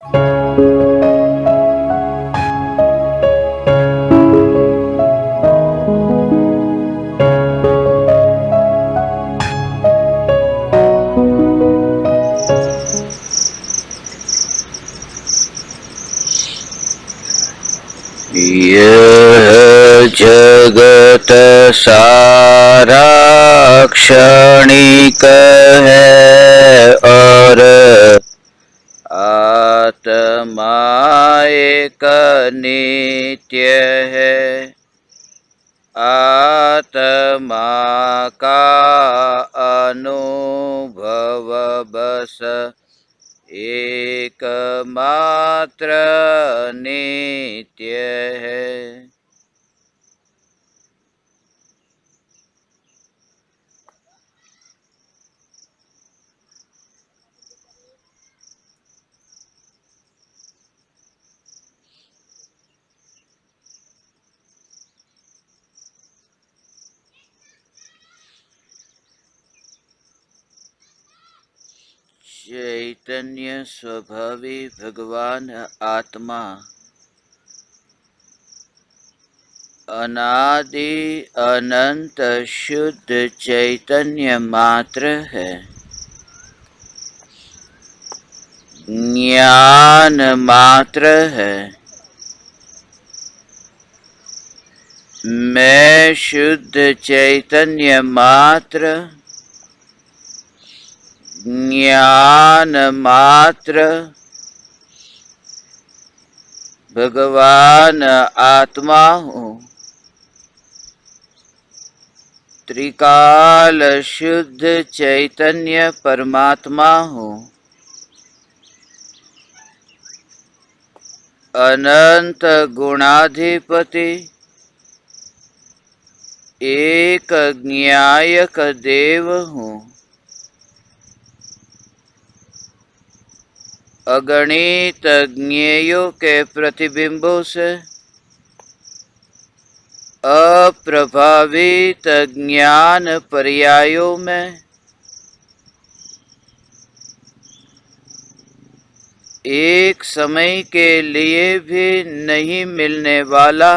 यह जगत सारा क्षणिक है और आत्मा एक नित्य है। आत्मा का अनुभव बस एकमात्र नित्य है। चैतन्य स्वभावी भगवान आत्मा अनादि अनंत शुद्ध चैतन्य मात्र है। ज्ञान मात्र है। मैं शुद्ध चैतन्य मात्र, ज्ञान मात्र, भगवान आत्मा हूँ। त्रिकाल शुद्ध चैतन्य परमात्मा हूँ। अनंत गुणाधिपति एक ज्ञायक देव हूँ। अगणित ज्ञेयों के प्रतिबिंबों से अप्रभावित ज्ञान पर्यायों में एक समय के लिए भी नहीं मिलने वाला,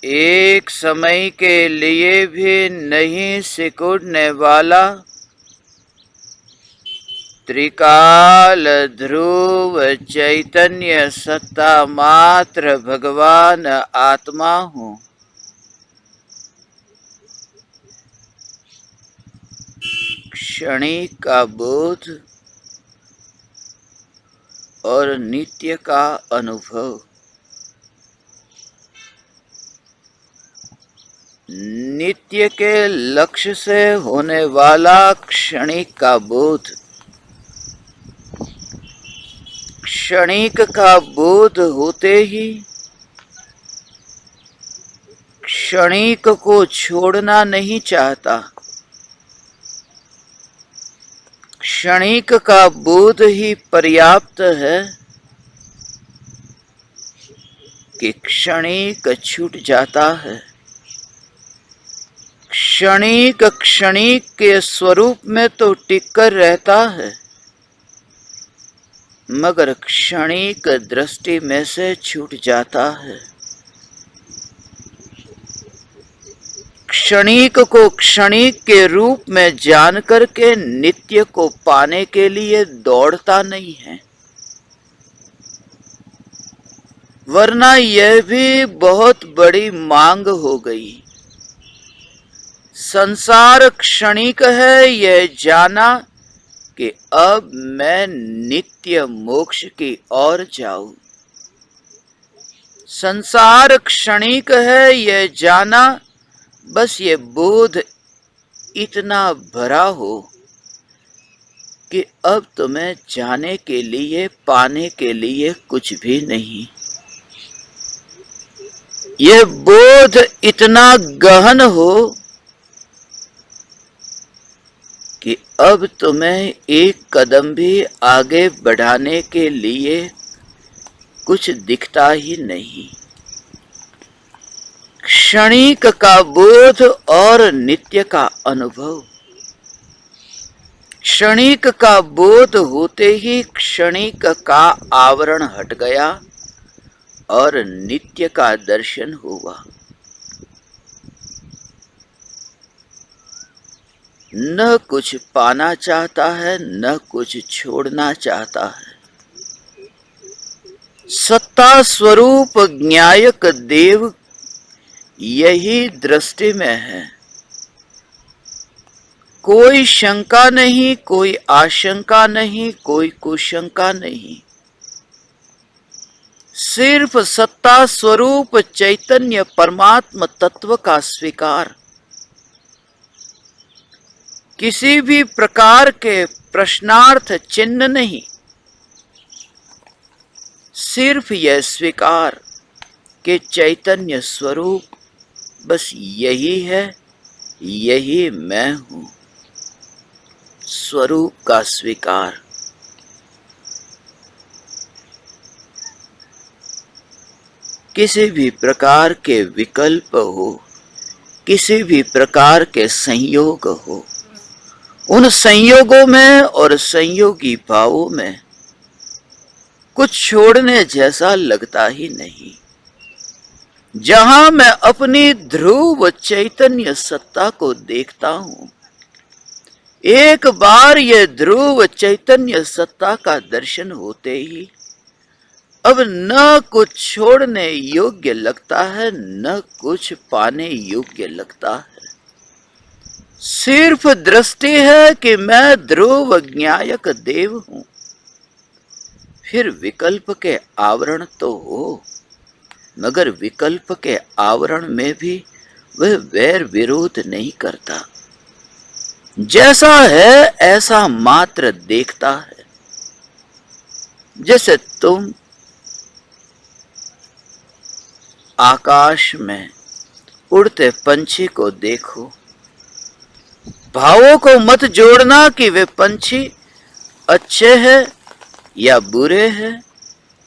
एक समय के लिए भी नहीं सिकुड़ने वाला त्रिकाल ध्रुव चैतन्य सत्ता मात्र भगवान आत्मा हूँ। क्षणिक का बोध और नित्य का अनुभव। नित्य के लक्ष्य से होने वाला क्षणिक का बोध। क्षणिक का बोध होते ही क्षणिक को छोड़ना नहीं चाहता। क्षणिक का बोध ही पर्याप्त है कि क्षणिक छूट जाता है। क्षणिक क्षणिक के स्वरूप में तो टिककर रहता है, मगर क्षणिक दृष्टि में से छूट जाता है। क्षणिक को क्षणिक के रूप में जान करके नित्य को पाने के लिए दौड़ता नहीं है, वरना यह भी बहुत बड़ी मांग हो गई। संसार क्षणिक है यह जाना कि अब मैं नित्य मोक्ष की ओर जाऊं। संसार क्षणिक है यह जाना, बस ये बोध इतना भरा हो कि अब तुम्हें जाने के लिए, पाने के लिए कुछ भी नहीं। यह बोध इतना गहन हो कि अब तुम्हें एक कदम भी आगे बढ़ाने के लिए कुछ दिखता ही नहीं। क्षणिक का बोध और नित्य का अनुभव। क्षणिक का बोध होते ही क्षणिक का आवरण हट गया और नित्य का दर्शन हुआ। न कुछ पाना चाहता है, न कुछ छोड़ना चाहता है। सत्ता स्वरूप ज्ञायक देव यही दृष्टि में है। कोई शंका नहीं, कोई आशंका नहीं, कोई कुशंका नहीं। सिर्फ सत्ता स्वरूप चैतन्य परमात्म तत्व का स्वीकार। किसी भी प्रकार के प्रश्नार्थ चिन्ह नहीं, सिर्फ यह स्वीकार कि चैतन्य स्वरूप बस यही है, यही मैं हूं। स्वरूप का स्वीकार। किसी भी प्रकार के विकल्प हो, किसी भी प्रकार के संयोग हो, उन संयोगों में और संयोगी भावों में कुछ छोड़ने जैसा लगता ही नहीं। जहां मैं अपनी ध्रुव चैतन्य सत्ता को देखता हूं, एक बार यह ध्रुव चैतन्य सत्ता का दर्शन होते ही अब न कुछ छोड़ने योग्य लगता है, न कुछ पाने योग्य लगता है। सिर्फ दृष्टि है कि मैं ध्रुव ज्ञायक देव हूं। फिर विकल्प के आवरण तो हो, मगर विकल्प के आवरण में भी वह वैर विरोध नहीं करता। जैसा है ऐसा मात्र देखता है। जैसे तुम आकाश में उड़ते पंछी को देखो, भावों को मत जोड़ना कि वे पंछी अच्छे हैं या बुरे हैं।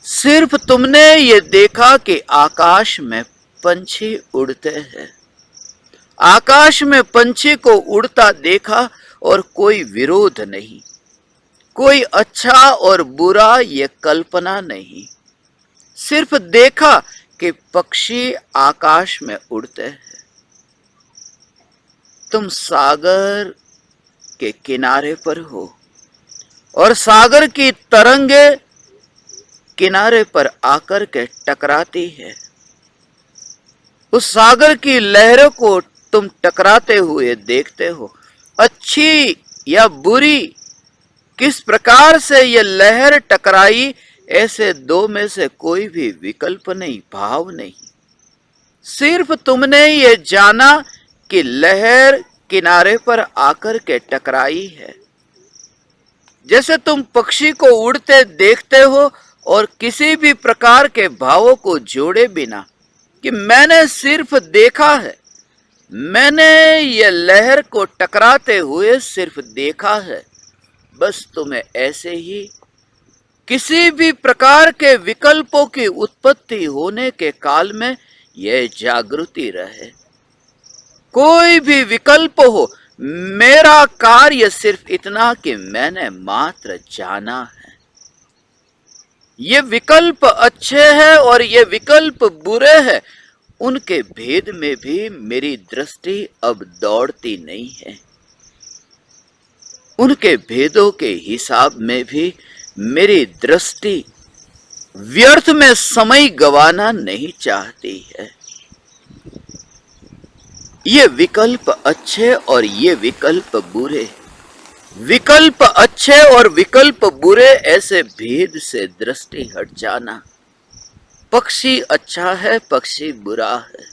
सिर्फ तुमने ये देखा कि आकाश में पंछी उड़ते हैं। आकाश में पंछी को उड़ता देखा और कोई विरोध नहीं, कोई अच्छा और बुरा ये कल्पना नहीं। सिर्फ देखा कि पक्षी आकाश में उड़ते हैं। तुम सागर के किनारे पर हो और सागर की तरंगे किनारे पर आकर के टकराती है। उस सागर की लहरों को तुम टकराते हुए देखते हो। अच्छी या बुरी, किस प्रकार से यह लहर टकराई, ऐसे दो में से कोई भी विकल्प नहीं, भाव नहीं। सिर्फ तुमने ये जाना कि लहर किनारे पर आकर के टकराई है। जैसे तुम पक्षी को उड़ते देखते हो और किसी भी प्रकार के भावों को जोड़े बिना कि मैंने सिर्फ देखा है, मैंने ये लहर को टकराते हुए सिर्फ देखा है। बस तुम्हें ऐसे ही किसी भी प्रकार के विकल्पों की उत्पत्ति होने के काल में यह जागृति रहे। कोई भी विकल्प हो, मेरा कार्य सिर्फ इतना कि मैंने मात्र जाना है। ये विकल्प अच्छे हैं और ये विकल्प बुरे हैं, उनके भेद में भी मेरी दृष्टि अब दौड़ती नहीं है। उनके भेदों के हिसाब में भी मेरी दृष्टि व्यर्थ में समय गंवाना नहीं चाहती है। ये विकल्प अच्छे और ये विकल्प बुरे, विकल्प अच्छे और विकल्प बुरे, ऐसे भेद से दृष्टि हट जाना। पक्षी अच्छा है, पक्षी बुरा है,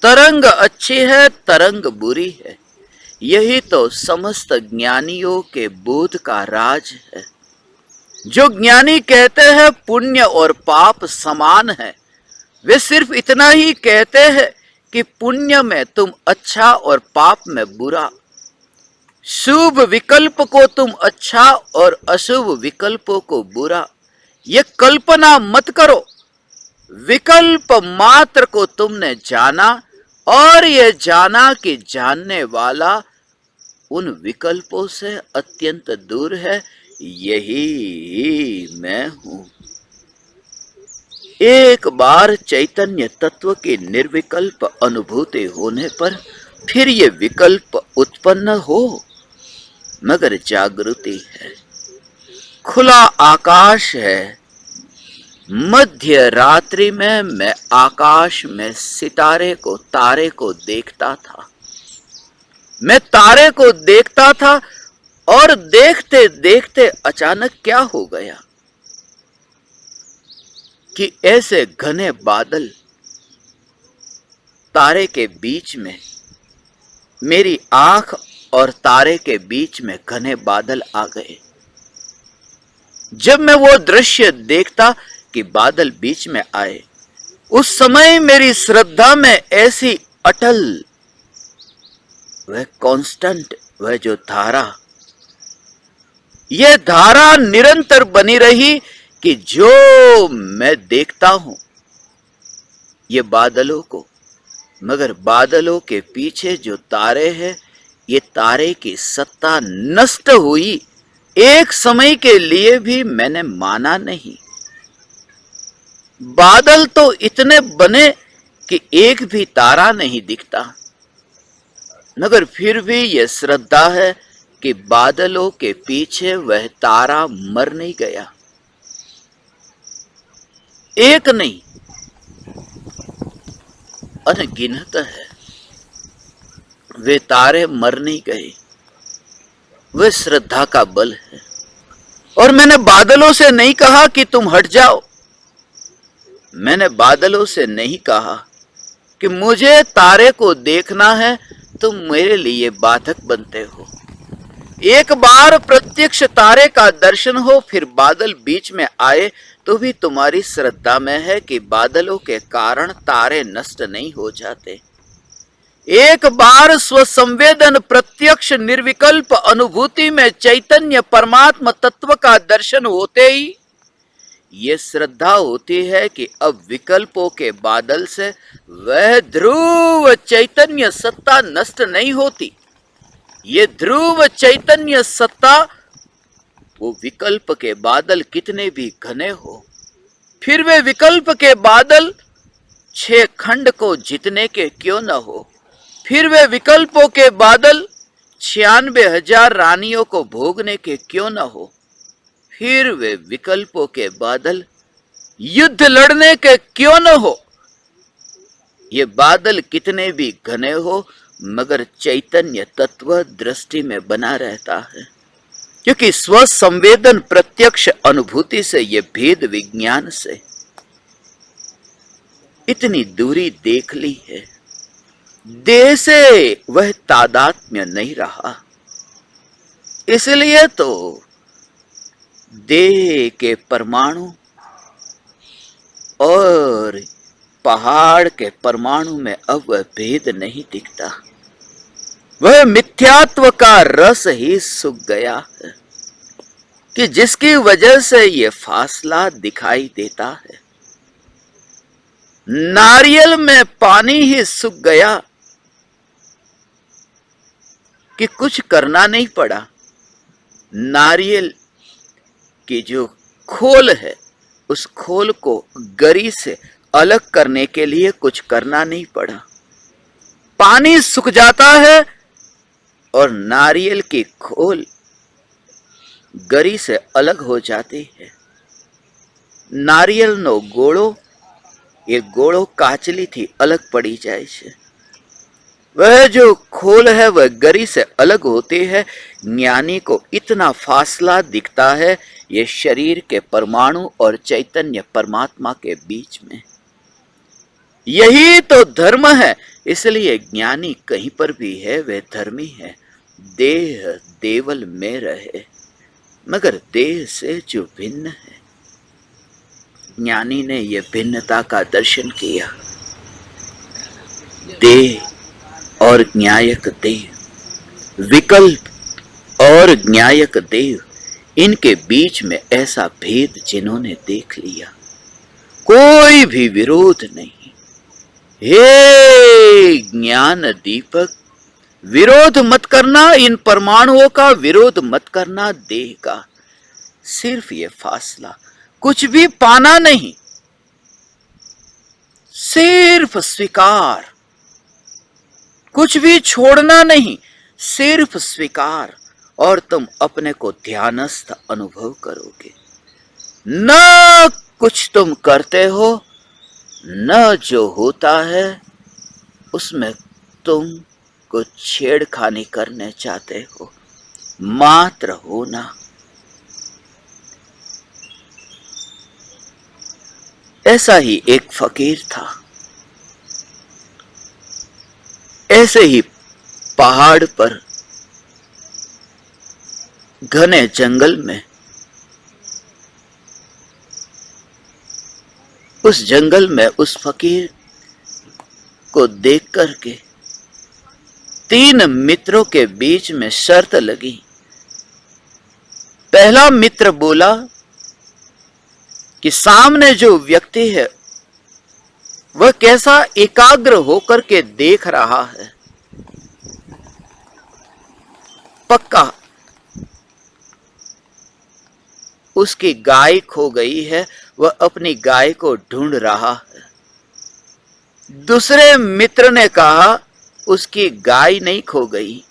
तरंग अच्छी है, तरंग बुरी है। यही तो समस्त ज्ञानियों के बोध का राज है। जो ज्ञानी कहते हैं पुण्य और पाप समान है, वे सिर्फ इतना ही कहते हैं कि पुण्य में तुम अच्छा और पाप में बुरा, शुभ विकल्प को तुम अच्छा और अशुभ विकल्पों को बुरा। ये कल्पना मत करो। विकल्प मात्र को तुमने जाना और ये जाना कि जानने वाला उन विकल्पों से अत्यंत दूर है, यही मैं हूं। एक बार चैतन्य तत्व की निर्विकल्प अनुभूति होने पर फिर ये विकल्प उत्पन्न हो, मगर जागृति है, खुला आकाश है। मध्य रात्रि में मैं आकाश में सितारे को, तारे को देखता था। मैं तारे को देखता था और देखते देखते अचानक क्या हो गया कि ऐसे घने बादल, तारे के बीच में, मेरी आंख और तारे के बीच में घने बादल आ गए। जब मैं वो दृश्य देखता कि बादल बीच में आए, उस समय मेरी श्रद्धा में ऐसी अटल, वह कांस्टेंट, वह जो धारा, यह धारा निरंतर बनी रही कि जो मैं देखता हूं ये बादलों को, मगर बादलों के पीछे जो तारे हैं, ये तारे की सत्ता नष्ट हुई। एक समय के लिए भी मैंने माना नहीं। बादल तो इतने बने कि एक भी तारा नहीं दिखता, मगर फिर भी यह श्रद्धा है कि बादलों के पीछे वह तारा मर नहीं गया। एक नहीं, अनगिनत है, वे तारे मर नहीं गए। वह श्रद्धा का बल है। और मैंने बादलों से नहीं कहा कि तुम हट जाओ। मैंने बादलों से नहीं कहा कि मुझे तारे को देखना है, तुम मेरे लिए बाधक बनते हो। एक बार प्रत्यक्ष तारे का दर्शन हो, फिर बादल बीच में आए तो भी तुम्हारी श्रद्धा में है कि बादलों के कारण तारे नष्ट नहीं हो जाते। एक बार स्वसंवेदन प्रत्यक्ष निर्विकल्प अनुभूति में चैतन्य परमात्मा तत्व का दर्शन होते ही ये श्रद्धा होती है कि अब विकल्पों के बादल से वह ध्रुव चैतन्य सत्ता नष्ट नहीं होती। ये ध्रुव चैतन्य सत्ता, वो विकल्प के बादल कितने भी घने हो, फिर वे विकल्प के बादल 6 खंड को जीतने के क्यों न हो, फिर वे विकल्पों के बादल 96,000 रानियों को भोगने के क्यों न हो, फिर वे विकल्पों के बादल युद्ध लड़ने के क्यों न हो। ये बादल कितने भी घने हो, मगर चैतन्य तत्व दृष्टि में बना रहता है, क्योंकि स्व संवेदन प्रत्यक्ष अनुभूति से, ये भेद विज्ञान से इतनी दूरी देख ली है। देह से वह तादात्म्य नहीं रहा। इसलिए तो देह के परमाणु और पहाड़ के परमाणु में अब वह भेद नहीं दिखता। वह मिथ्यात्व का रस ही सूख गया है कि जिसकी वजह से ये फासला दिखाई देता है। नारियल में पानी ही सूख गया कि कुछ करना नहीं पड़ा। नारियल की जो खोल है, उस खोल को गरी से अलग करने के लिए कुछ करना नहीं पड़ा। पानी सूख जाता है और नारियल की खोल गरी से अलग हो जाती है। नारियल नो गोड़ो, ये गोड़ो काचली थी, अलग पड़ी जाए छे। वह जो खोल है वह गरी से अलग होती है। ज्ञानी को इतना फासला दिखता है ये शरीर के परमाणु और चैतन्य परमात्मा के बीच में। यही तो धर्म है। इसलिए ज्ञानी कहीं पर भी है वह धर्मी है। देह देवल में रहे, मगर देह से जो भिन्न है। ज्ञानी ने यह भिन्नता का दर्शन किया। देह और न्यायक देह, विकल्प और न्यायक देह, इनके बीच में ऐसा भेद जिन्होंने देख लिया, कोई भी विरोध नहीं। हे ज्ञान दीपक, विरोध मत करना, इन परमाणुओं का विरोध मत करना देह का। सिर्फ ये फासला, कुछ भी पाना नहीं, सिर्फ स्वीकार, कुछ भी छोड़ना नहीं, सिर्फ स्वीकार, और तुम अपने को ध्यानस्थ अनुभव करोगे। न कुछ तुम करते हो, न जो होता है उसमें तुम कुछ छेड़खानी करने चाहते हो, मात्र होना। ऐसा ही एक फकीर था। ऐसे ही पहाड़ पर घने जंगल में, उस जंगल में उस फकीर को देख करके 3 मित्रों के बीच में शर्त लगी। पहला मित्र बोला कि सामने जो व्यक्ति है वह कैसा एकाग्र होकर के देख रहा है, पक्का उसकी गाय खो गई है, वह अपनी गाय को ढूंढ रहा है। दूसरे मित्र ने कहा उसकी गाय नहीं खो गई,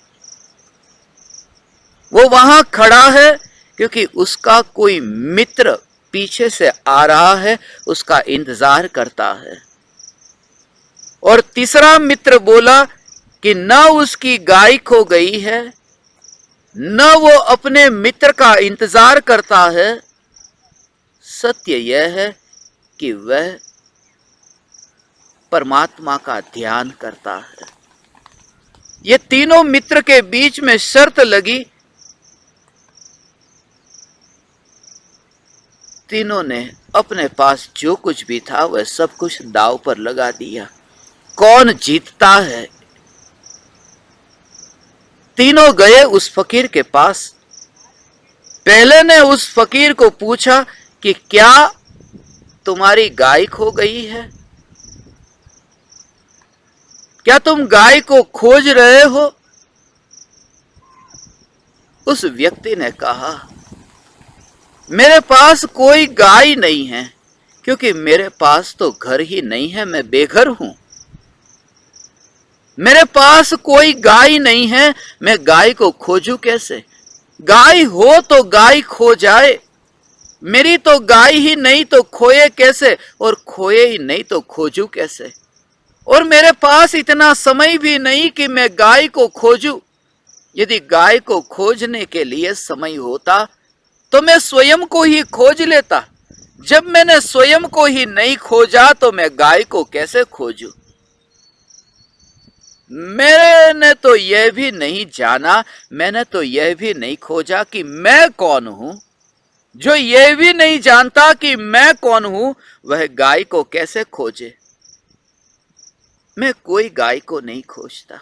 वो वहां खड़ा है क्योंकि उसका कोई मित्र पीछे से आ रहा है, उसका इंतजार करता है। और तीसरा मित्र बोला कि न उसकी गाय खो गई है, न वो अपने मित्र का इंतजार करता है, सत्य यह है कि वह परमात्मा का ध्यान करता है। ये तीनों मित्र के बीच में शर्त लगी। तीनों ने अपने पास जो कुछ भी था वह सब कुछ दांव पर लगा दिया। कौन जीतता है? तीनों गए उस फकीर के पास। पहले ने उस फकीर को पूछा कि क्या तुम्हारी गाय खो गई है? क्या तुम गाय को खोज रहे हो? उस व्यक्ति ने कहा मेरे पास कोई गाय नहीं है, क्योंकि मेरे पास तो घर ही नहीं है, मैं बेघर हूं। मेरे पास कोई गाय नहीं है, मैं गाय को खोजूं कैसे? गाय हो तो गाय खो जाए, मेरी तो गाय ही नहीं तो खोए कैसे, और खोए ही नहीं तो खोजूं कैसे? और मेरे पास इतना समय भी नहीं कि मैं गाय को खोजूं। यदि गाय को खोजने के लिए समय होता तो मैं स्वयं को ही खोज लेता। जब मैंने स्वयं को ही नहीं खोजा तो मैं गाय को कैसे खोजूं? मैंने तो यह भी नहीं जाना, मैंने तो यह भी नहीं खोजा कि मैं कौन हूं। जो यह भी नहीं जानता कि मैं कौन हूं, वह गाय को कैसे खोजे? मैं कोई गाय को नहीं खोजता।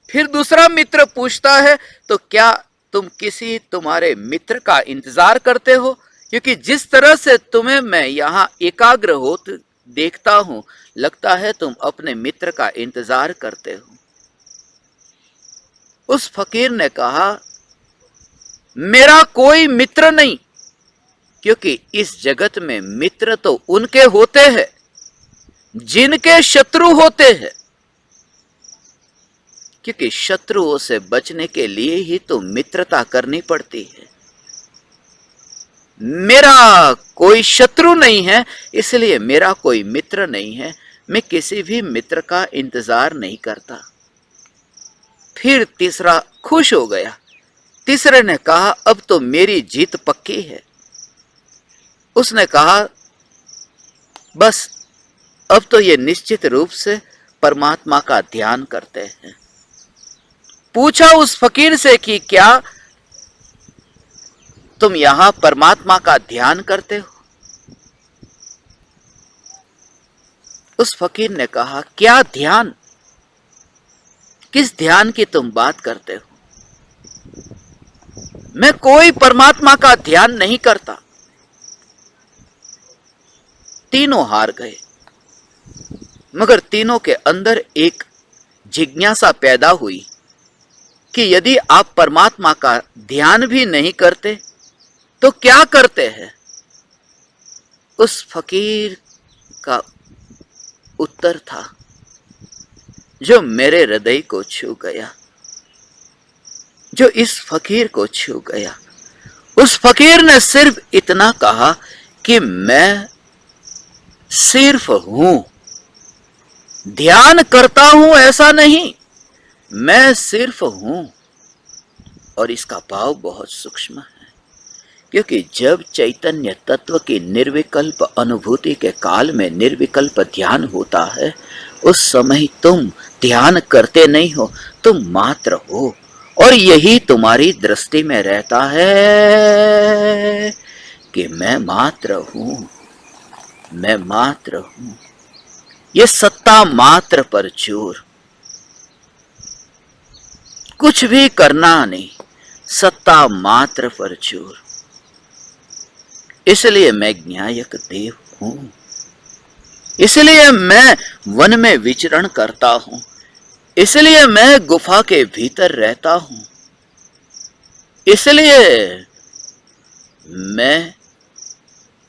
फिर दूसरा मित्र पूछता है तो क्या तुम किसी तुम्हारे मित्र का इंतजार करते हो? क्योंकि जिस तरह से तुम्हें मैं यहां एकाग्र होते देखता हूं, लगता है तुम अपने मित्र का इंतजार करते हो। उस फकीर ने कहा मेरा कोई मित्र नहीं, क्योंकि इस जगत में मित्र तो उनके होते हैं जिनके शत्रु होते हैं, क्योंकि शत्रुओं से बचने के लिए ही तो मित्रता करनी पड़ती है। मेरा कोई शत्रु नहीं है, इसलिए मेरा कोई मित्र नहीं है, मैं किसी भी मित्र का इंतजार नहीं करता। फिर तीसरा खुश हो गया। तीसरे ने कहा अब तो मेरी जीत पक्की है। उसने कहा बस अब तो ये निश्चित रूप से परमात्मा का ध्यान करते हैं। पूछा उस फकीर से कि क्या तुम यहां परमात्मा का ध्यान करते हो? उस फकीर ने कहा क्या ध्यान? किस ध्यान की तुम बात करते हो? मैं कोई परमात्मा का ध्यान नहीं करता। तीनों हार गए, मगर तीनों के अंदर एक जिज्ञासा पैदा हुई कि यदि आप परमात्मा का ध्यान भी नहीं करते तो क्या करते हैं? उस फकीर का उत्तर था जो मेरे हृदय को छू गया, जो इस फकीर को छू गया। उस फकीर ने सिर्फ इतना कहा कि मैं सिर्फ हूं, ध्यान करता हूं ऐसा नहीं, मैं सिर्फ हूं। और इसका भाव बहुत सूक्ष्म है, क्योंकि जब चैतन्य तत्व की निर्विकल्प अनुभूति के काल में निर्विकल्प ध्यान होता है, उस समय तुम ध्यान करते नहीं हो, तुम मात्र हो। और यही तुम्हारी दृष्टि में रहता है कि मैं मात्र हूं, मैं मात्र हूं। ये सत्ता मात्र पर जोर, कुछ भी करना नहीं, सत्ता मात्र पर जोर। इसलिए मैं ज्ञायक देव हूं, इसलिए मैं वन में विचरण करता हूं, इसलिए मैं गुफा के भीतर रहता हूं, इसलिए मैं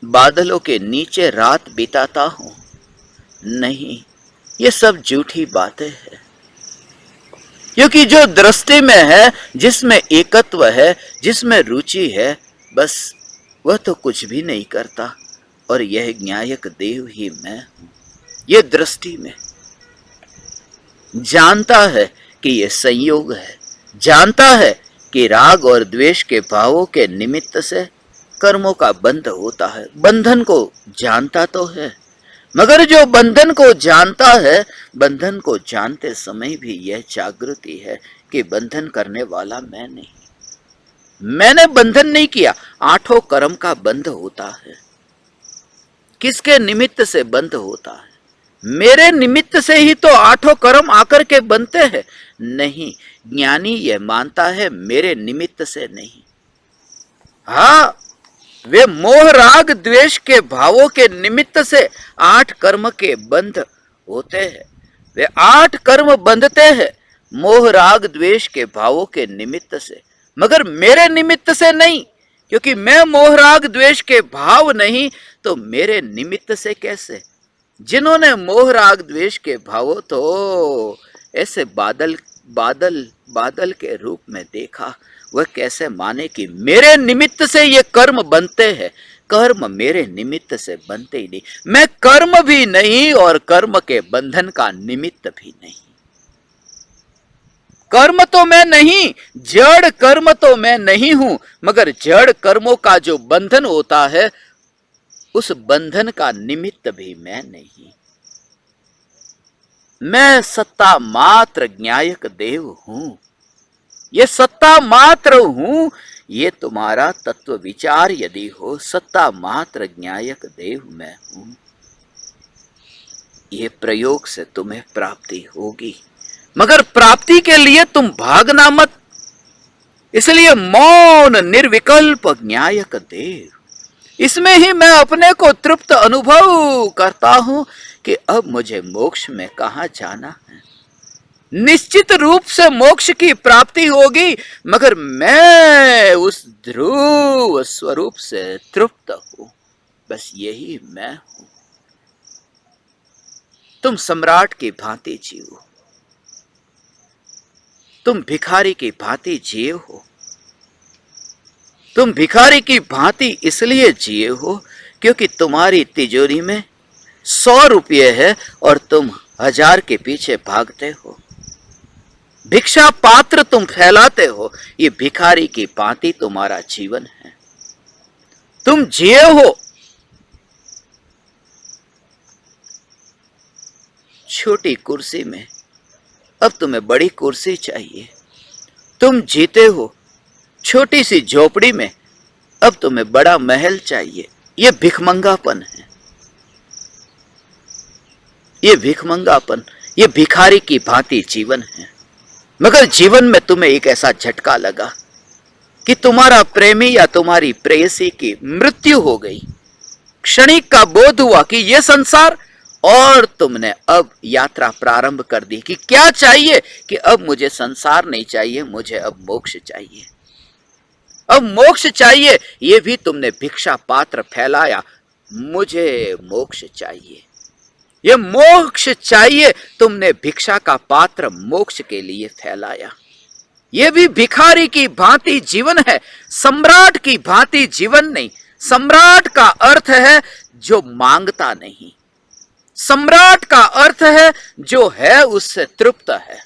बादलों के नीचे रात बिताता हूं। नहीं, ये सब झूठी बातें हैं, क्योंकि जो दृष्टि में है, जिसमें एकत्व है, जिसमें रुचि है, बस वह तो कुछ भी नहीं करता। और यह ज्ञायक देव ही मैं हूं। ये दृष्टि में जानता है कि यह संयोग है, जानता है कि राग और द्वेष के भावों के निमित्त से कर्मों का बंध होता है। बंधन को जानता तो है, मगर जो बंधन को जानता है, बंधन को जानते समय भी यह जागृति है कि बंधन करने वाला मैं नहीं, मैंने बंधन नहीं किया। आठों कर्म का बंध होता है, किसके निमित्त से बंध होता है? मेरे निमित्त से ही तो आठों कर्म आकर के बनते हैं। नहीं, ज्ञानी यह मानता है मेरे निमित्त से नहीं। हाँ, वे मोह राग द्वेष के भावों के निमित्त से आठ कर्म के बंध होते हैं। वे आठ कर्म बंधते हैं मोह राग द्वेष के भावों के निमित्त से, मगर मेरे निमित्त से नहीं, क्योंकि मैं मोह राग द्वेष के भाव नहीं तो मेरे निमित्त से कैसे? जिन्होंने मोह राग द्वेष के भावों तो ऐसे बादल बादल बादल के रूप में देखा, वह कैसे माने कि मेरे निमित्त से ये कर्म बनते हैं? कर्म मेरे निमित्त से बनते ही नहीं। मैं कर्म भी नहीं और कर्म के बंधन का निमित्त भी नहीं। कर्म तो मैं नहीं, जड़ कर्म तो मैं नहीं हूं, मगर जड़ कर्मों का जो बंधन होता है, उस बंधन का निमित्त भी मैं नहीं। मैं सत्ता मात्र ज्ञायक देव हूं। ये सत्ता मात्र हूं, ये तुम्हारा तत्व विचार यदि हो, सत्ता मात्र ज्ञायक देव मैं हूं, ये प्रयोग से तुम्हें प्राप्ति होगी। मगर प्राप्ति के लिए तुम भागना मत। इसलिए मौन निर्विकल्प ज्ञायक देव, इसमें ही मैं अपने को तृप्त अनुभव करता हूं कि अब मुझे मोक्ष में कहां जाना है। निश्चित रूप से मोक्ष की प्राप्ति होगी, मगर मैं उस ध्रुव स्वरूप से तृप्त हूं। बस यही मैं हूं। तुम सम्राट की भांति जियो, तुम भिखारी की भांति जिए हो। तुम भिखारी की भांति इसलिए जिए हो क्योंकि तुम्हारी तिजोरी में 100 रुपये है और तुम 1000 के पीछे भागते हो। भिक्षा पात्र तुम फैलाते हो। ये भिखारी की भांति तुम्हारा जीवन है। तुम जिए हो छोटी कुर्सी में, अब तुम्हें बड़ी कुर्सी चाहिए। तुम जीते हो छोटी सी झोपड़ी में, अब तुम्हें बड़ा महल चाहिए। ये भिखमंगापन है, ये भिखमंगापन, ये भिखारी की भांति जीवन है। मगर जीवन में तुम्हें एक ऐसा झटका लगा कि तुम्हारा प्रेमी या तुम्हारी प्रेयसी की मृत्यु हो गई। क्षणिक का बोध हुआ कि यह संसार और तुमने अब यात्रा प्रारंभ कर दी कि क्या चाहिए, कि अब मुझे संसार नहीं चाहिए, मुझे अब मोक्ष चाहिए, अब मोक्ष चाहिए। ये भी तुमने भिक्षा पात्र फैलाया, मुझे मोक्ष चाहिए, ये मोक्ष चाहिए, तुमने भिक्षा का पात्र मोक्ष के लिए फैलाया। ये भी भिखारी की भांति जीवन है, सम्राट की भांति जीवन नहीं। सम्राट का अर्थ है जो मांगता नहीं, सम्राट का अर्थ है जो है उससे तृप्त है,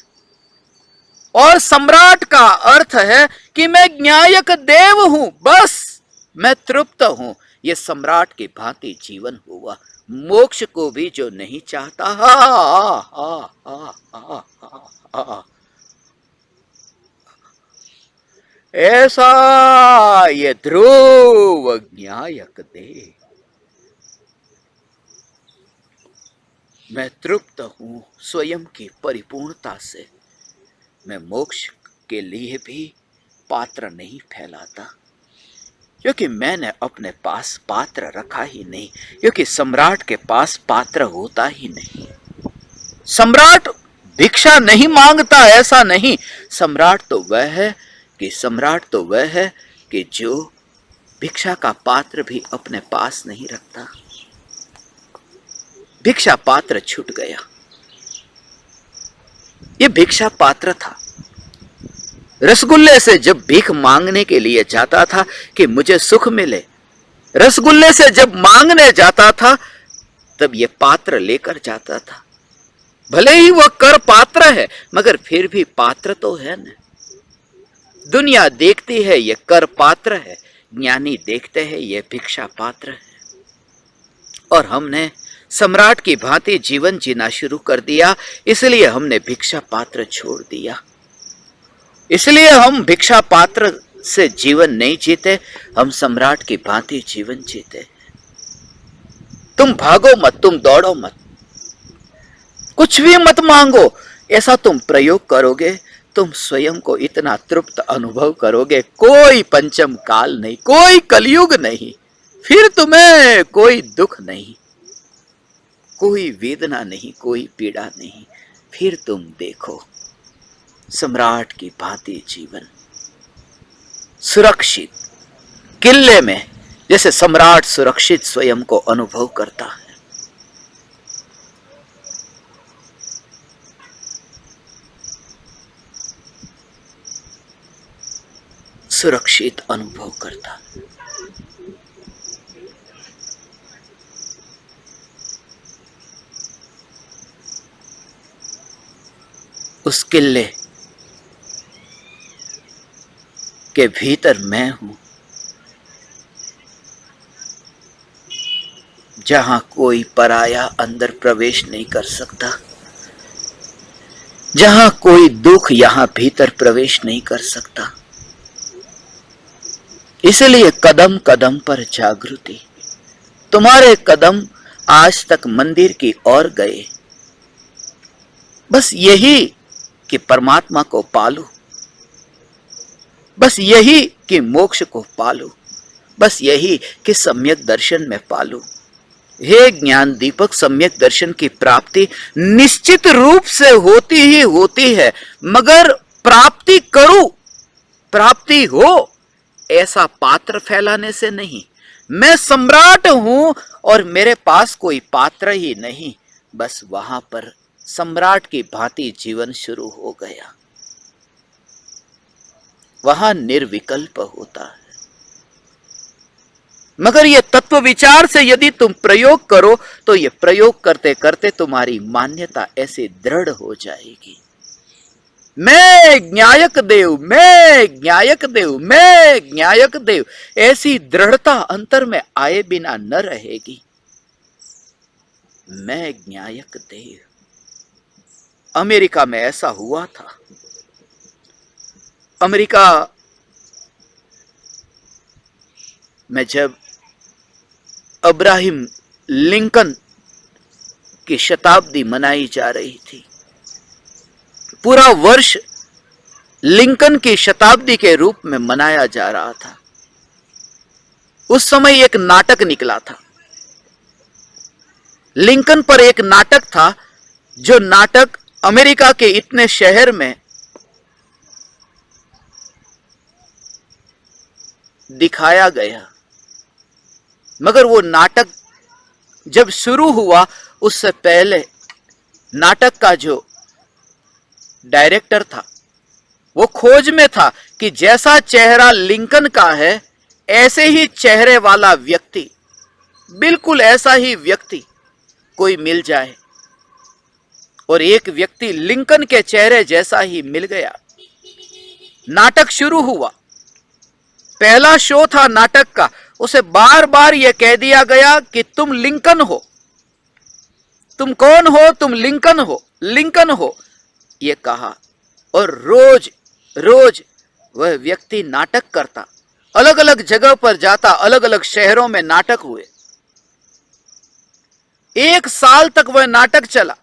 और सम्राट का अर्थ है कि मैं न्यायक देव हूं, बस मैं तृप्त हूं। ये सम्राट की भांति जीवन हुआ। मोक्ष को भी जो नहीं चाहता, ऐसा ये ध्रुव न्यायक दे। मैं तृप्त हूं स्वयं की परिपूर्णता से, मैं मोक्ष के लिए भी पात्र नहीं फैलाता, क्योंकि मैंने अपने पास पात्र रखा ही नहीं, क्योंकि सम्राट के पास पात्र होता ही नहीं। सम्राट भिक्षा नहीं मांगता, ऐसा नहीं। सम्राट तो वह है कि जो भिक्षा का पात्र भी अपने पास नहीं रखता। भिक्षा पात्र छूट गया, ये भिक्षा पात्र था। रसगुल्ले से जब भीख मांगने के लिए जाता था कि मुझे सुख मिले, रसगुल्ले से जब मांगने जाता था तब ये पात्र लेकर जाता था। भले ही वह कर पात्र है, मगर फिर भी पात्र तो है न। दुनिया देखती है ये कर पात्र है, ज्ञानी देखते हैं ये भिक्षा पात्र है। और हमने सम्राट की भांति जीवन जीना शुरू कर दिया, इसलिए हमने भिक्षा पात्र छोड़ दिया। इसलिए हम भिक्षा पात्र से जीवन नहीं जीते, हम सम्राट की भांति जीवन जीते। तुम भागो मत, तुम दौड़ो मत, कुछ भी मत मांगो। ऐसा तुम प्रयोग करोगे, तुम स्वयं को इतना तृप्त अनुभव करोगे, कोई पंचम काल नहीं, कोई कलयुग नहीं, फिर तुम्हें कोई दुख नहीं, कोई वेदना नहीं, कोई पीड़ा नहीं। फिर तुम देखो सम्राट की भांति जीवन, सुरक्षित किले में, जैसे सम्राट सुरक्षित स्वयं को अनुभव करता है। सुरक्षित अनुभव करता है। उस किले के भीतर मैं हूं, जहां कोई पराया अंदर प्रवेश नहीं कर सकता, जहां कोई दुख यहां भीतर प्रवेश नहीं कर सकता। इसलिए कदम कदम पर जागृति। तुम्हारे कदम आज तक मंदिर की ओर गए, बस यही कि परमात्मा को पालो, बस यही कि मोक्ष को पालो, बस यही कि सम्यक दर्शन में पालो। हे ज्ञान दीपक, सम्यक दर्शन की प्राप्ति निश्चित रूप से होती ही होती है, मगर प्राप्ति करूं, प्राप्ति हो, ऐसा पात्र फैलाने से नहीं। मैं सम्राट हूं और मेरे पास कोई पात्र ही नहीं, बस वहां पर सम्राट की भांति जीवन शुरू हो गया। वहां निर्विकल्प होता है। मगर यह तत्व विचार से यदि तुम प्रयोग करो तो यह प्रयोग करते करते तुम्हारी मान्यता ऐसे दृढ़ हो जाएगी। मैं ज्ञायक देव, मैं ज्ञायक देव, मैं ज्ञायक देव, ऐसी दृढ़ता अंतर में आए बिना न रहेगी। मैं ज्ञायक देव। अमेरिका में ऐसा हुआ था। अमेरिका में जब अब्राहम लिंकन की शताब्दी मनाई जा रही थी, पूरा वर्ष लिंकन की शताब्दी के रूप में मनाया जा रहा था। उस समय एक नाटक निकला था। लिंकन पर एक नाटक था, जो नाटक अमेरिका के इतने शहर में दिखाया गया, मगर वो नाटक जब शुरू हुआ उससे पहले नाटक का जो डायरेक्टर था वो खोज में था कि जैसा चेहरा लिंकन का है ऐसे ही चेहरे वाला व्यक्ति, बिल्कुल ऐसा ही व्यक्ति कोई मिल जाए। और एक व्यक्ति लिंकन के चेहरे जैसा ही मिल गया। नाटक शुरू हुआ, पहला शो था नाटक का, उसे बार बार यह कह दिया गया कि तुम लिंकन हो, तुम कौन हो, तुम लिंकन हो, लिंकन हो, यह कहा। और रोज रोज वह व्यक्ति नाटक करता, अलग अलग जगह पर जाता, अलग अलग शहरों में नाटक हुए। 1 साल तक वह नाटक चला।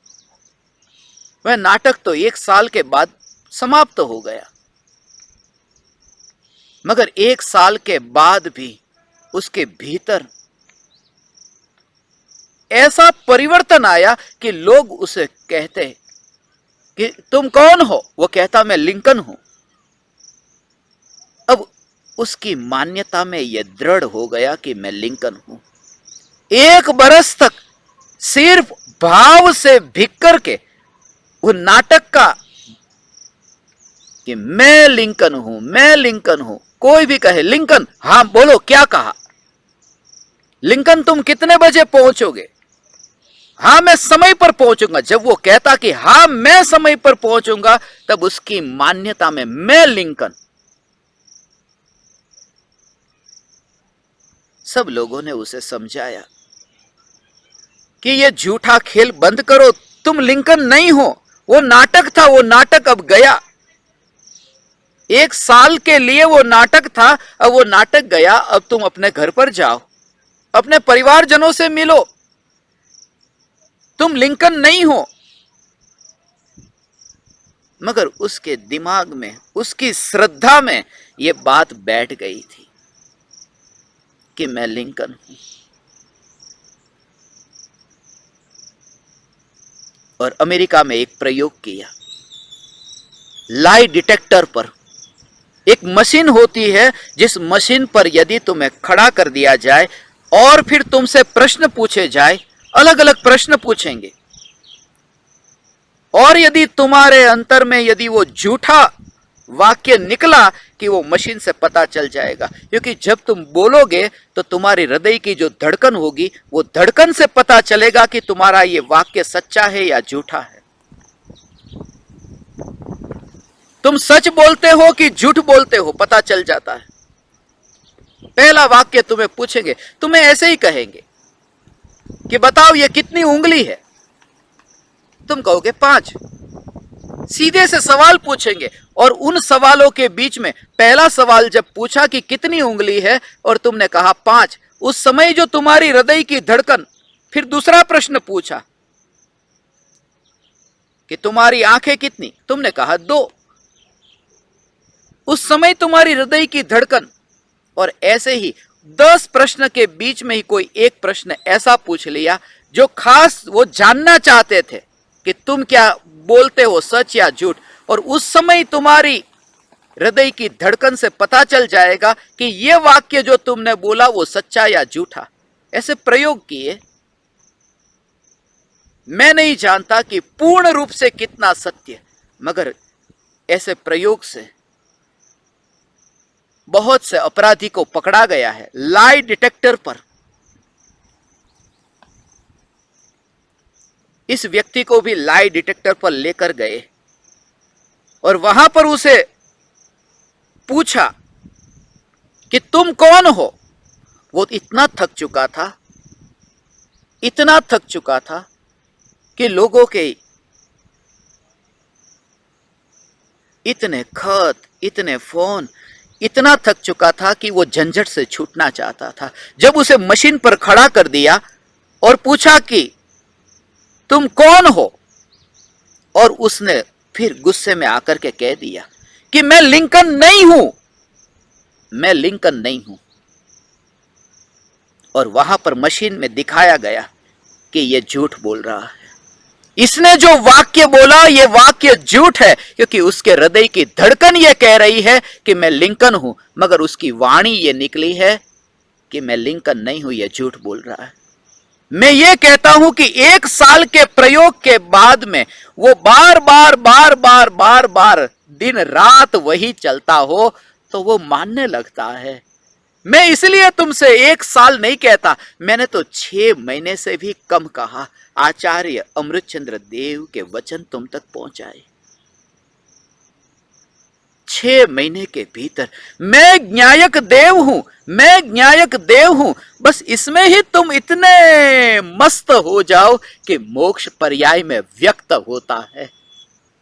वह नाटक तो 1 साल के बाद समाप्त हो गया, मगर 1 साल के बाद भी उसके भीतर ऐसा परिवर्तन आया कि लोग उसे कहते कि तुम कौन हो, वो कहता मैं लिंकन हूं। अब उसकी मान्यता में यह दृढ़ हो गया कि मैं लिंकन हूं। 1 बरस तक सिर्फ भाव से भीग करके वो नाटक का कि मैं लिंकन हूं, मैं लिंकन हूं, कोई भी कहे लिंकन, हां बोलो क्या कहा, लिंकन तुम कितने बजे पहुंचोगे, हां मैं समय पर पहुंचूंगा। जब वो कहता कि हां मैं समय पर पहुंचूंगा, तब उसकी मान्यता में मैं लिंकन। सब लोगों ने उसे समझाया कि ये झूठा खेल बंद करो, तुम लिंकन नहीं हो, वो नाटक था, वो नाटक अब गया। 1 साल के लिए वो नाटक था, अब वो नाटक गया। अब तुम अपने घर पर जाओ, अपने परिवारजनों से मिलो, तुम लिंकन नहीं हो। मगर उसके दिमाग में, उसकी श्रद्धा में यह बात बैठ गई थी कि मैं लिंकन हूं। और अमेरिका में एक प्रयोग किया, लाई डिटेक्टर पर एक मशीन होती है, जिस मशीन पर यदि तुम्हें खड़ा कर दिया जाए और फिर तुमसे प्रश्न पूछे जाए, अलग अलग प्रश्न पूछेंगे, और यदि तुम्हारे अंतर में यदि वो झूठा वाक्य निकला कि वो मशीन से पता चल जाएगा, क्योंकि जब तुम बोलोगे तो तुम्हारी हृदय की जो धड़कन होगी, वो धड़कन से पता चलेगा कि तुम्हारा ये वाक्य सच्चा है या झूठा है। तुम सच बोलते हो कि झूठ बोलते हो, पता चल जाता है। पहला वाक्य तुम्हें पूछेंगे, तुम्हें ऐसे ही कहेंगे कि बताओ ये कितनी उंगली है, तुम कहोगे 5। सीधे से सवाल पूछेंगे, और उन सवालों के बीच में पहला सवाल जब पूछा कि कितनी उंगली है और तुमने कहा 5, उस समय जो तुम्हारी हृदय की धड़कन, फिर दूसरा प्रश्न पूछा कि तुम्हारी आंखें कितनी, तुमने कहा 2, उस समय तुम्हारी हृदय की धड़कन। और ऐसे ही 10 प्रश्न के बीच में ही कोई एक प्रश्न ऐसा पूछ लिया जो खास वो जानना चाहते थे कि तुम क्या बोलते हो, सच या झूठ। और उस समय तुम्हारी हृदय की धड़कन से पता चल जाएगा कि यह वाक्य जो तुमने बोला वो सच्चा या झूठा। ऐसे प्रयोग किए। मैं नहीं जानता कि पूर्ण रूप से कितना सत्य, मगर ऐसे प्रयोग से बहुत से अपराधी को पकड़ा गया है। लाई डिटेक्टर पर इस व्यक्ति को भी लाई डिटेक्टर पर लेकर गए और वहां पर उसे पूछा कि तुम कौन हो। वो इतना थक चुका था, इतना थक चुका था कि लोगों के इतने खत, इतने फोन, इतना थक चुका था कि वो झंझट से छूटना चाहता था। जब उसे मशीन पर खड़ा कर दिया और पूछा कि तुम कौन हो, और उसने फिर गुस्से में आकर के कह दिया कि मैं लिंकन नहीं हूं, मैं लिंकन नहीं हूं। और वहां पर मशीन में दिखाया गया कि ये झूठ बोल रहा है। इसने जो वाक्य बोला ये वाक्य झूठ है, क्योंकि उसके हृदय की धड़कन ये कह रही है कि मैं लिंकन हूं, मगर उसकी वाणी ये निकली है कि मैं लिंकन नहीं हूं। ये झूठ बोल रहा है। मैं ये कहता हूं कि 1 साल के प्रयोग के बाद में वो बार बार बार बार बार बार दिन रात वही चलता हो तो वो मानने लगता है। मैं इसलिए तुमसे 1 साल नहीं कहता, मैंने तो 6 महीने से भी कम कहा। आचार्य अमृतचंद्र देव के वचन तुम तक पहुंचाए 6 महीने के भीतर। मैं न्यायक देव हूं, मैं न्यायक देव हूं। बस इसमें ही तुम इतने मस्त हो जाओ कि मोक्ष पर्याय में व्यक्त होता है।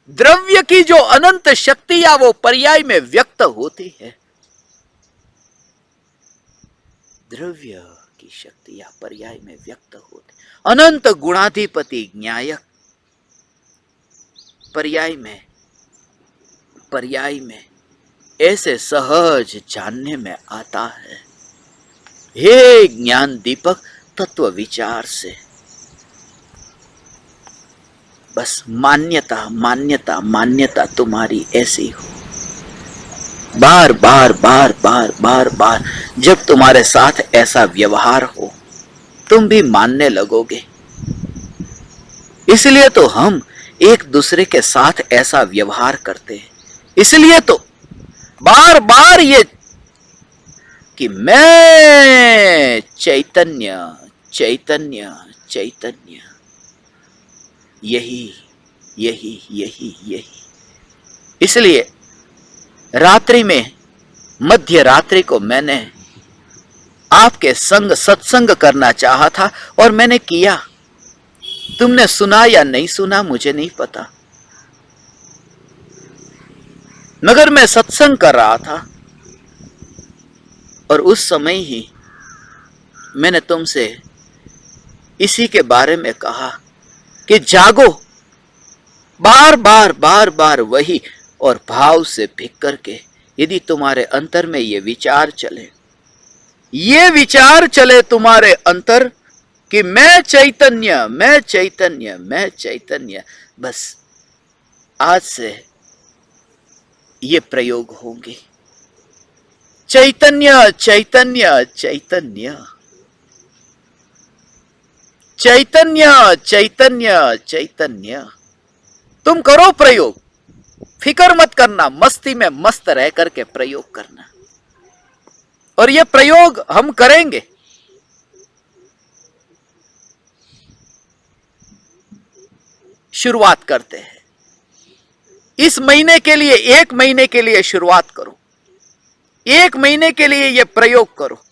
द्रव्य की जो अनंत शक्तियां वो पर्याय में व्यक्त होती है। द्रव्य की शक्तियां पर्याय में व्यक्त होती। अनंत गुणाधिपति न्यायक पर्याय में ऐसे सहज जानने में आता है। हे ज्ञान दीपक, तत्व विचार से बस मान्यता मान्यता मान्यता तुम्हारी ऐसी हो। बार बार बार बार बार बार जब तुम्हारे साथ ऐसा व्यवहार हो तुम भी मानने लगोगे। इसलिए तो हम एक दूसरे के साथ ऐसा व्यवहार करते हैं। इसलिए तो बार बार ये कि मैं चैतन्य चैतन्य चैतन्य, यही यही यही यही। इसलिए रात्रि में, मध्य रात्रि को मैंने आपके संग सत्संग करना चाहा था और मैंने किया। तुमने सुना या नहीं सुना मुझे नहीं पता, मगर मैं सत्संग कर रहा था और उस समय ही मैंने तुमसे इसी के बारे में कहा कि जागो। बार बार बार बार वही, और भाव से भिग करके यदि तुम्हारे अंतर में ये विचार चले तुम्हारे अंतर कि मैं चैतन्य मैं चैतन्य मैं चैतन्य, बस आज से ये प्रयोग होंगे। चैतन्य चैतन्य चैतन्य चैतन्य चैतन्य चैतन्य। तुम करो प्रयोग, फिक्र मत करना, मस्ती में मस्त रह करके प्रयोग करना। और ये प्रयोग हम करेंगे। शुरुआत करते हैं इस महीने के लिए। 1 महीने के लिए शुरुआत करो, 1 महीने के लिए ये प्रयोग करो।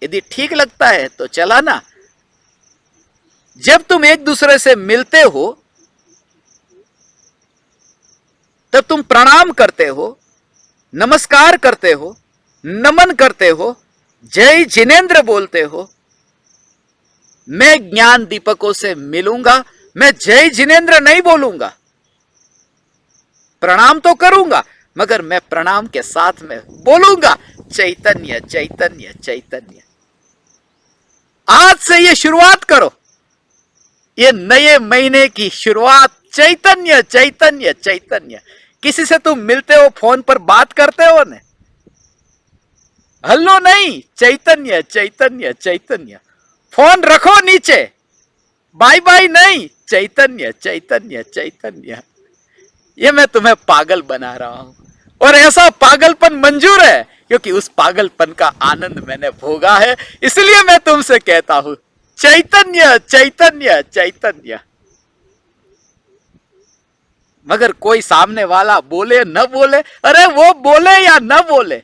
यदि ठीक लगता है तो चला ना। जब तुम एक दूसरे से मिलते हो तब तुम प्रणाम करते हो, नमस्कार करते हो, नमन करते हो, जय जिनेंद्र बोलते हो। मैं ज्ञान दीपकों से मिलूंगा, मैं जय जिनेंद्र नहीं बोलूंगा। प्रणाम तो करूंगा मगर मैं प्रणाम के साथ में बोलूंगा चैतन्य चैतन्य चैतन्य। आज से ये शुरुआत करो, ये नए महीने की शुरुआत चैतन्य चैतन्य चैतन्य। किसी से तुम मिलते हो, फोन पर बात करते हो ना, हल्लो नहीं, चैतन्य चैतन्य चैतन्य। फोन रखो नीचे, बाय बाय नहीं, चैतन्य चैतन्य चैतन्य। ये मैं तुम्हें पागल बना रहा हूं और ऐसा पागलपन मंजूर है क्योंकि उस पागलपन का आनंद मैंने भोगा है। इसलिए मैं तुमसे कहता हूं चैतन्य चैतन्य चैतन्य। मगर कोई सामने वाला बोले न बोले, अरे वो बोले या न बोले,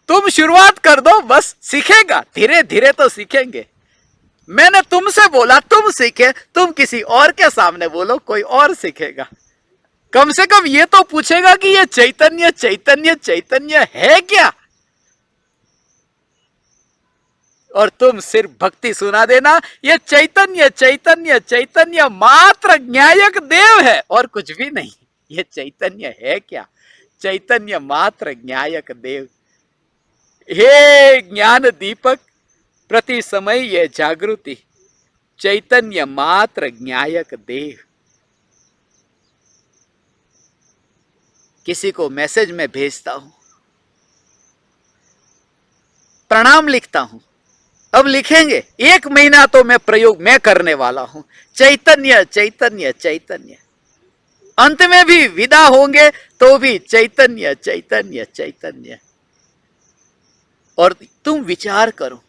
तुम शुरुआत कर दो, बस सीखेगा। धीरे धीरे तो सीखेंगे। मैंने तुमसे बोला तुम सीखे, तुम किसी और के सामने बोलो कोई और सीखेगा। कम से कम ये तो पूछेगा कि ये चैतन्य चैतन्य चैतन्य है क्या। और तुम सिर्फ भक्ति सुना देना, ये चैतन्य चैतन्य चैतन्य मात्र न्यायक देव है और कुछ भी नहीं। ये चैतन्य है क्या? चैतन्य मात्र न्यायक देव। हे ज्ञान दीपक, प्रति समय ये जागृति चैतन्य मात्र ज्ञायक देह। किसी को मैसेज में भेजता हूं, प्रणाम लिखता हूं, अब लिखेंगे 1 महीना तो मैं प्रयोग मैं करने वाला हूं, चैतन्य चैतन्य चैतन्य। अंत में भी विदा होंगे तो भी चैतन्य चैतन्य चैतन्य। और तुम विचार करो,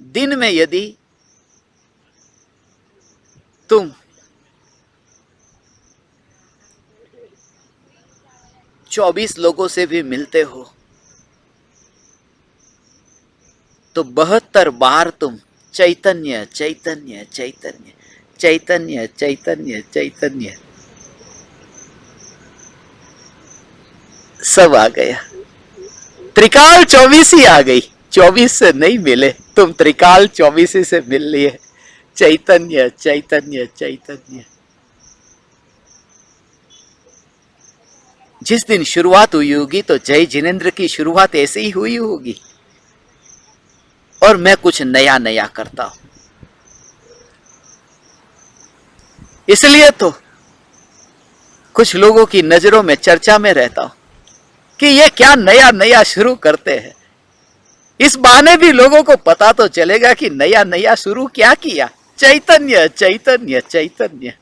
दिन में यदि तुम 24 लोगों से भी मिलते हो तो 72 बार तुम चैतन्य चैतन्य चैतन्य चैतन्य चैतन्य चैतन्य। सब आ गया, त्रिकाल 24 ही आ गई। 24 से नहीं मिले तुम, त्रिकाल 24 से मिल लिए। चैतन्य चैतन्य चैतन्य। जिस दिन शुरुआत हुई होगी तो जय जिनेंद्र की शुरुआत ऐसे ही हुई होगी, और मैं कुछ नया नया करता हूं। इसलिए तो कुछ लोगों की नजरों में चर्चा में रहता हूं कि ये क्या नया नया शुरू करते हैं। इस बहाने भी लोगों को पता तो चलेगा कि नया नया शुरू क्या किया। चैतन्य चैतन्य चैतन्य।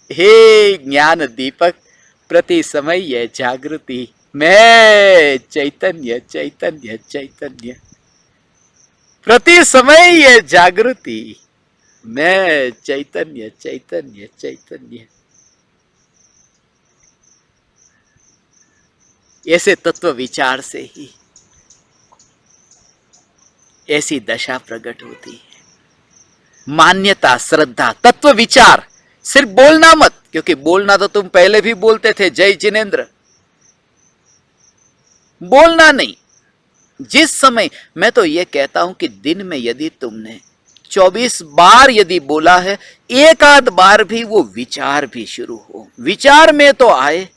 हे ज्ञान दीपक, प्रति समय यह जागृति, मैं चैतन्य चैतन्य चैतन्य। प्रति समय यह जागृति, मैं चैतन्य चैतन्य चैतन्य। ऐसे तत्व विचार से ही ऐसी दशा प्रकट होती है। मान्यता, श्रद्धा, तत्व विचार। सिर्फ बोलना मत, क्योंकि बोलना तो तुम पहले भी बोलते थे जय जिनेंद्र। बोलना नहीं, जिस समय, मैं तो यह कहता हूं कि दिन में यदि तुमने 24 बार यदि बोला है, एक आध बार भी वो विचार भी शुरू हो। विचार में तो आए,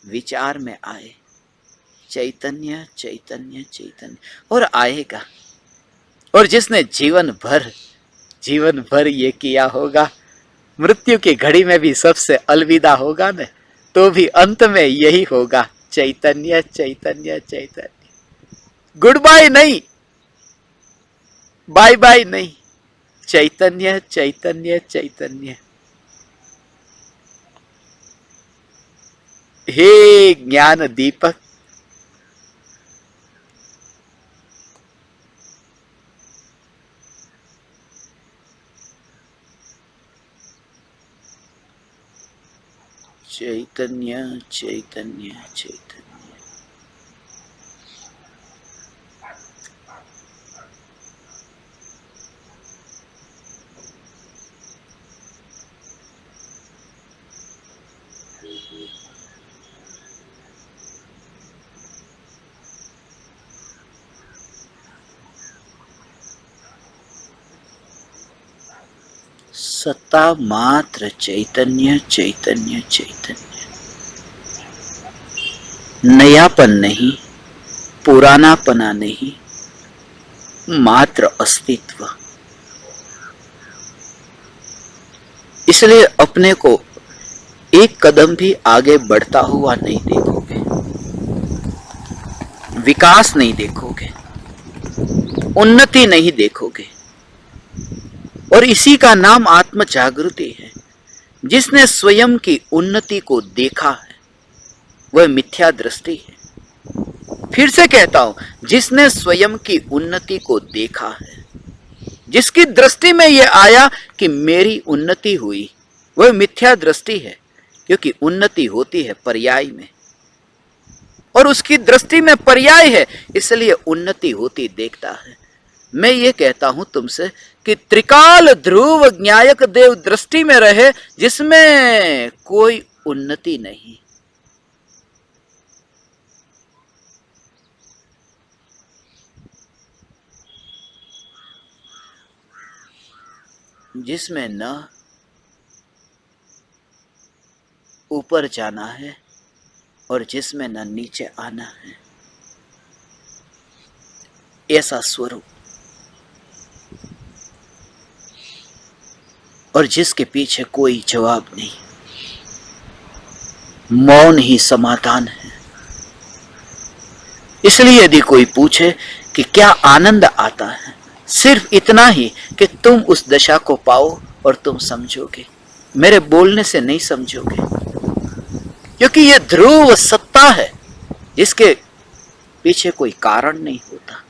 विचार में आए चैतन्य चैतन्य चैतन्य, और आएगा। और जिसने जीवन भर ये किया होगा, मृत्यु की घड़ी में भी सबसे अलविदा होगा न, तो भी अंत में यही होगा, चैतन्य चैतन्य चैतन्य। गुड बाय नहीं, बाय बाय नहीं, चैतन्य चैतन्य चैतन्य। हे ज्ञान दीपक, चैतन्य चैतन्य चैतन्य। सत्ता मात्र चैतन्य चैतन्य चैतन्य। नयापन नहीं, पुरानापना नहीं, मात्र अस्तित्व। इसलिए अपने को एक कदम भी आगे बढ़ता हुआ नहीं देखोगे, विकास नहीं देखोगे, उन्नति नहीं देखोगे। और इसी का नाम आत्म जागृति है। जिसने स्वयं की उन्नति को देखा है वह मिथ्या दृष्टि है। फिर से कहता हूं, जिसने स्वयं की उन्नति को देखा है, जिसकी दृष्टि में यह आया कि मेरी उन्नति हुई, वह मिथ्या दृष्टि है। क्योंकि उन्नति होती है पर्याय में, और उसकी दृष्टि में पर्याय है, इसलिए उन्नति होती देखता है। मैं ये कहता हूं तुमसे कि त्रिकाल ध्रुव ज्ञायक देव दृष्टि में रहे, जिसमें कोई उन्नति नहीं, जिसमें न ऊपर जाना है और जिसमें न नीचे आना है। ऐसा स्वरूप, और जिसके पीछे कोई जवाब नहीं, मौन ही समाधान है। इसलिए यदि कोई पूछे कि क्या आनंद आता है, सिर्फ इतना ही कि तुम उस दशा को पाओ और तुम समझोगे, मेरे बोलने से नहीं समझोगे, क्योंकि यह ध्रुव सत्ता है जिसके पीछे कोई कारण नहीं होता।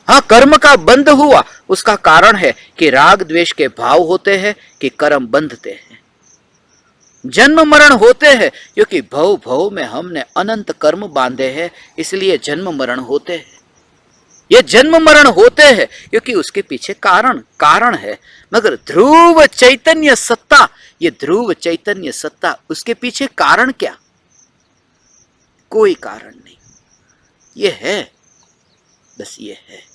हाँ, कर्म का बंध हुआ उसका कारण है कि राग द्वेष के भाव होते हैं कि कर्म बंधते हैं। जन्म मरण होते हैं क्योंकि भव भव में हमने अनंत कर्म बांधे हैं, इसलिए जन्म मरण होते हैं। ये जन्म मरण होते हैं क्योंकि उसके पीछे कारण है। मगर ध्रुव चैतन्य सत्ता, ये ध्रुव चैतन्य सत्ता, उसके पीछे कारण क्या? कोई कारण नहीं, ये है, बस ये है।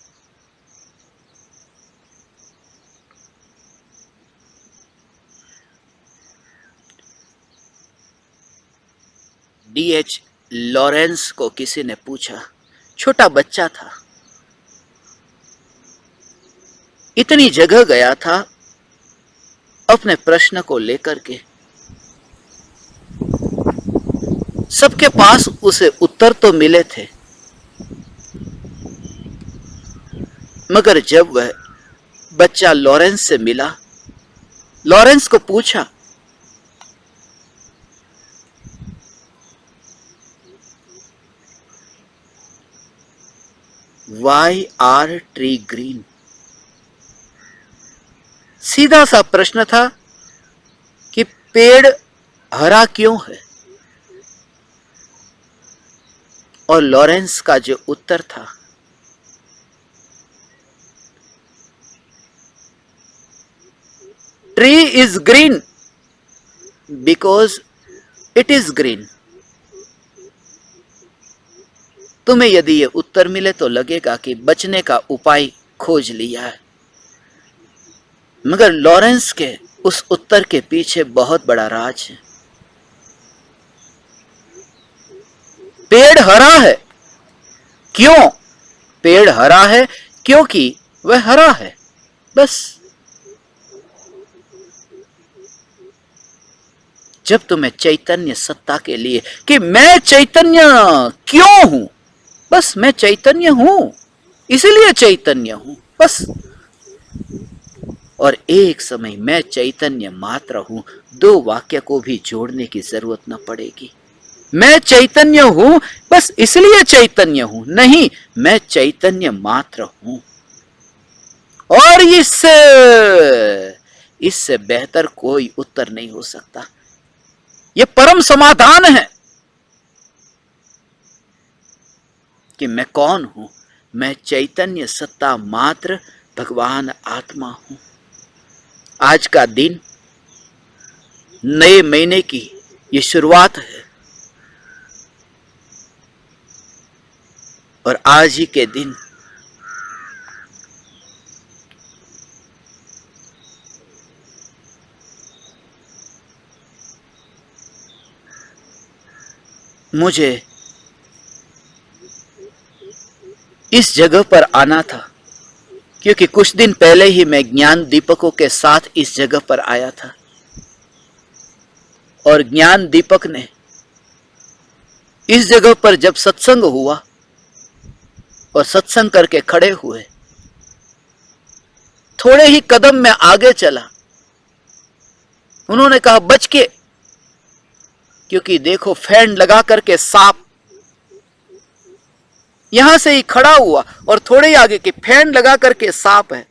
D.H. लॉरेंस को किसी ने पूछा, छोटा बच्चा था, इतनी जगह गया था अपने प्रश्न को लेकर के, सबके पास उसे उत्तर तो मिले थे, मगर जब वह बच्चा लॉरेंस से मिला, लॉरेंस को पूछा, Why are tree green? सीधा सा प्रश्न था कि पेड़ हरा क्यों है? और लॉरेंस का जो उत्तर था, tree is green because it is green. तुम्हें यदि ये उत्तर मिले तो लगेगा कि बचने का उपाय खोज लिया है, मगर लॉरेंस के उस उत्तर के पीछे बहुत बड़ा राज है। पेड़ हरा है, क्यों? पेड़ हरा है क्योंकि वह हरा है, बस। जब तुम्हें चैतन्य सत्ता के लिए कि मैं चैतन्य क्यों हूं, बस मैं चैतन्य हूं, इसलिए चैतन्य हूं, बस। और एक समय मैं चैतन्य मात्र हूं, दो वाक्य को भी जोड़ने की जरूरत न पड़ेगी। मैं चैतन्य हूं, बस इसलिए चैतन्य हूं, नहीं, मैं चैतन्य मात्र हूं। और इससे बेहतर कोई उत्तर नहीं हो सकता। यह परम समाधान है कि मैं कौन हूं? मैं चैतन्य सत्ता मात्र भगवान आत्मा हूं। आज का दिन नए महीने की ये शुरुआत है, और आज ही के दिन मुझे इस जगह पर आना था, क्योंकि कुछ दिन पहले ही मैं ज्ञान दीपकों के साथ इस जगह पर आया था, और ज्ञान दीपक ने इस जगह पर जब सत्संग हुआ और सत्संग करके खड़े हुए, थोड़े ही कदम में आगे चला, उन्होंने कहा बच के, क्योंकि देखो फैन लगा करके सांप यहां से ही खड़ा हुआ, और थोड़े ही आगे के फैन लगा करके सांप है।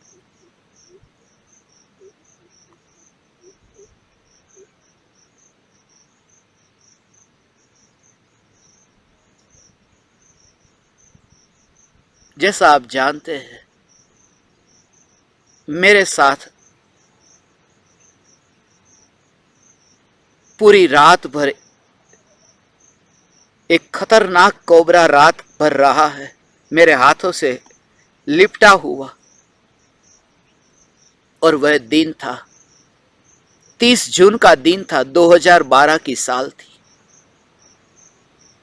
जैसा आप जानते हैं, मेरे साथ पूरी रात भर एक खतरनाक कोबरा रात भर रहा है, मेरे हाथों से लिपटा हुआ। और वह दिन था 30 जून का दिन था, 2012 की साल थी।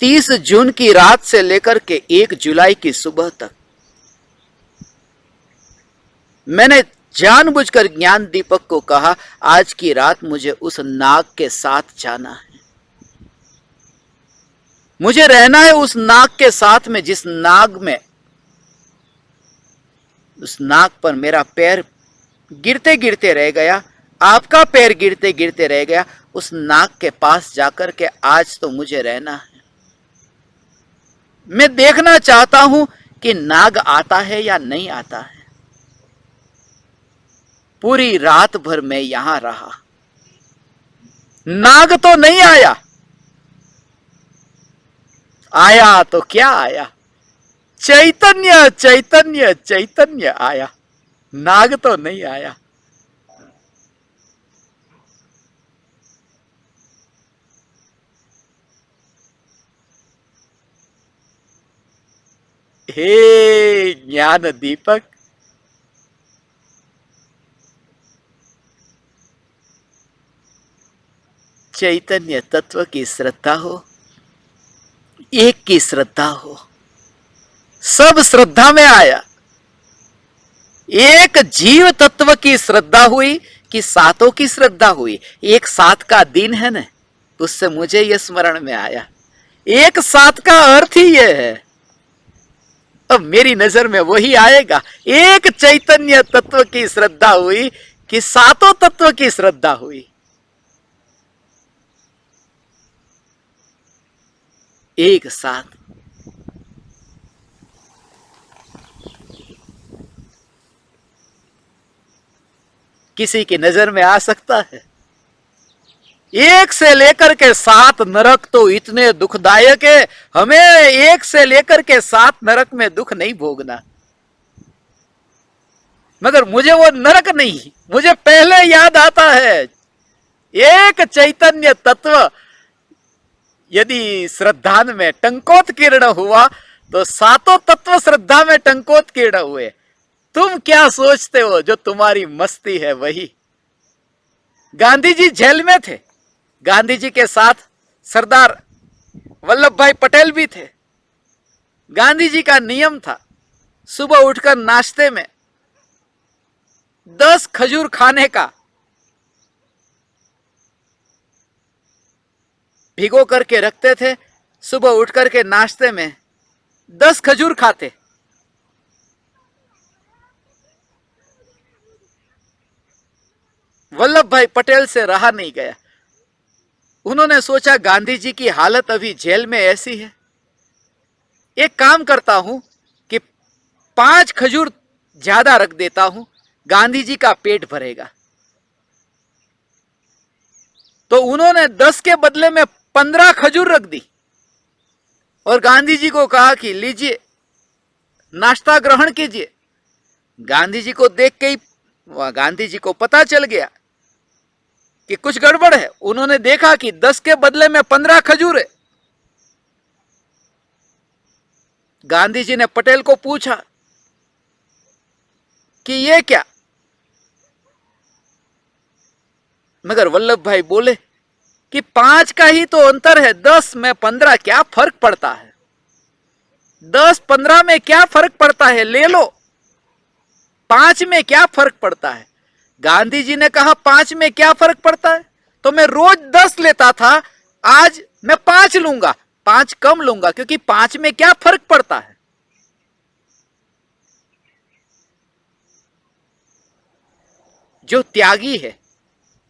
30 जून की रात से लेकर के 1 जुलाई की सुबह तक मैंने जानबूझकर ज्ञान दीपक को कहा, आज की रात मुझे उस नाग के साथ जाना है, मुझे रहना है उस नाग के साथ में, जिस नाग में, उस नाग पर मेरा पैर गिरते गिरते रह गया, आपका पैर गिरते गिरते रह गया, उस नाग के पास जाकर के आज तो मुझे रहना है। मैं देखना चाहता हूं कि नाग आता है या नहीं आता है। पूरी रात भर मैं यहां रहा, नाग तो नहीं आया, आया तो क्या आया, चैतन्य चैतन्य चैतन्य आया, नाग तो नहीं आया। हे ज्ञान दीपक, चैतन्य तत्व की श्रद्धा हो, एक की श्रद्धा हो, सब श्रद्धा में आया। एक जीव तत्व की श्रद्धा हुई कि सातों की श्रद्धा हुई। एक सात का दिन है ना, उससे मुझे यह स्मरण में आया, एक सात का अर्थ ही यह है। अब मेरी नजर में वही आएगा, एक चैतन्य तत्व की श्रद्धा हुई कि सातों तत्व की श्रद्धा हुई। एक साथ किसी की नजर में आ सकता है। एक से लेकर के सात नरक तो इतने दुखदायक है, हमें एक से लेकर के सात नरक में दुख नहीं भोगना। मगर मुझे वो नरक नहीं, मुझे पहले याद आता है एक चैतन्य तत्व यदि श्रद्धा में टंकोत्कीर्ण हुआ तो सातों तत्व श्रद्धा में टंकोत्कीर्ण हुए। तुम क्या सोचते हो, जो तुम्हारी मस्ती है वही। गांधी जी जेल में थे, गांधी जी के साथ सरदार वल्लभ भाई पटेल भी थे। गांधी जी का नियम था सुबह उठकर नाश्ते में 10 खजूर खाने का, भिगो करके रखते थे, सुबह उठ करके नाश्ते में 10 खजूर खाते। वल्लभ भाई पटेल से रहा नहीं गया। उन्होंने सोचा गांधी जी की हालत अभी जेल में ऐसी है, एक काम करता हूं कि 5 खजूर ज्यादा रख देता हूं, गांधी जी का पेट भरेगा। तो उन्होंने 10 के बदले में 15 खजूर रख दी और गांधी जी को कहा कि लीजिए नाश्ता ग्रहण कीजिए। गांधी जी को देख के ही गांधी जी को पता चल गया कि कुछ गड़बड़ है। उन्होंने देखा कि 10 के बदले में 15 खजूर है। गांधी जी ने पटेल को पूछा कि ये क्या, मगर वल्लभ भाई बोले कि 5 का ही तो अंतर है, 10 में 15 क्या फर्क पड़ता है, 10-15 में क्या फर्क पड़ता है, ले लो, 5 में क्या फर्क पड़ता है। गांधी जी ने कहा 5 में क्या फर्क पड़ता है, तो मैं रोज 10 लेता था, आज मैं 5 लूंगा, 5 कम लूंगा, क्योंकि 5 में क्या फर्क पड़ता है। जो त्यागी है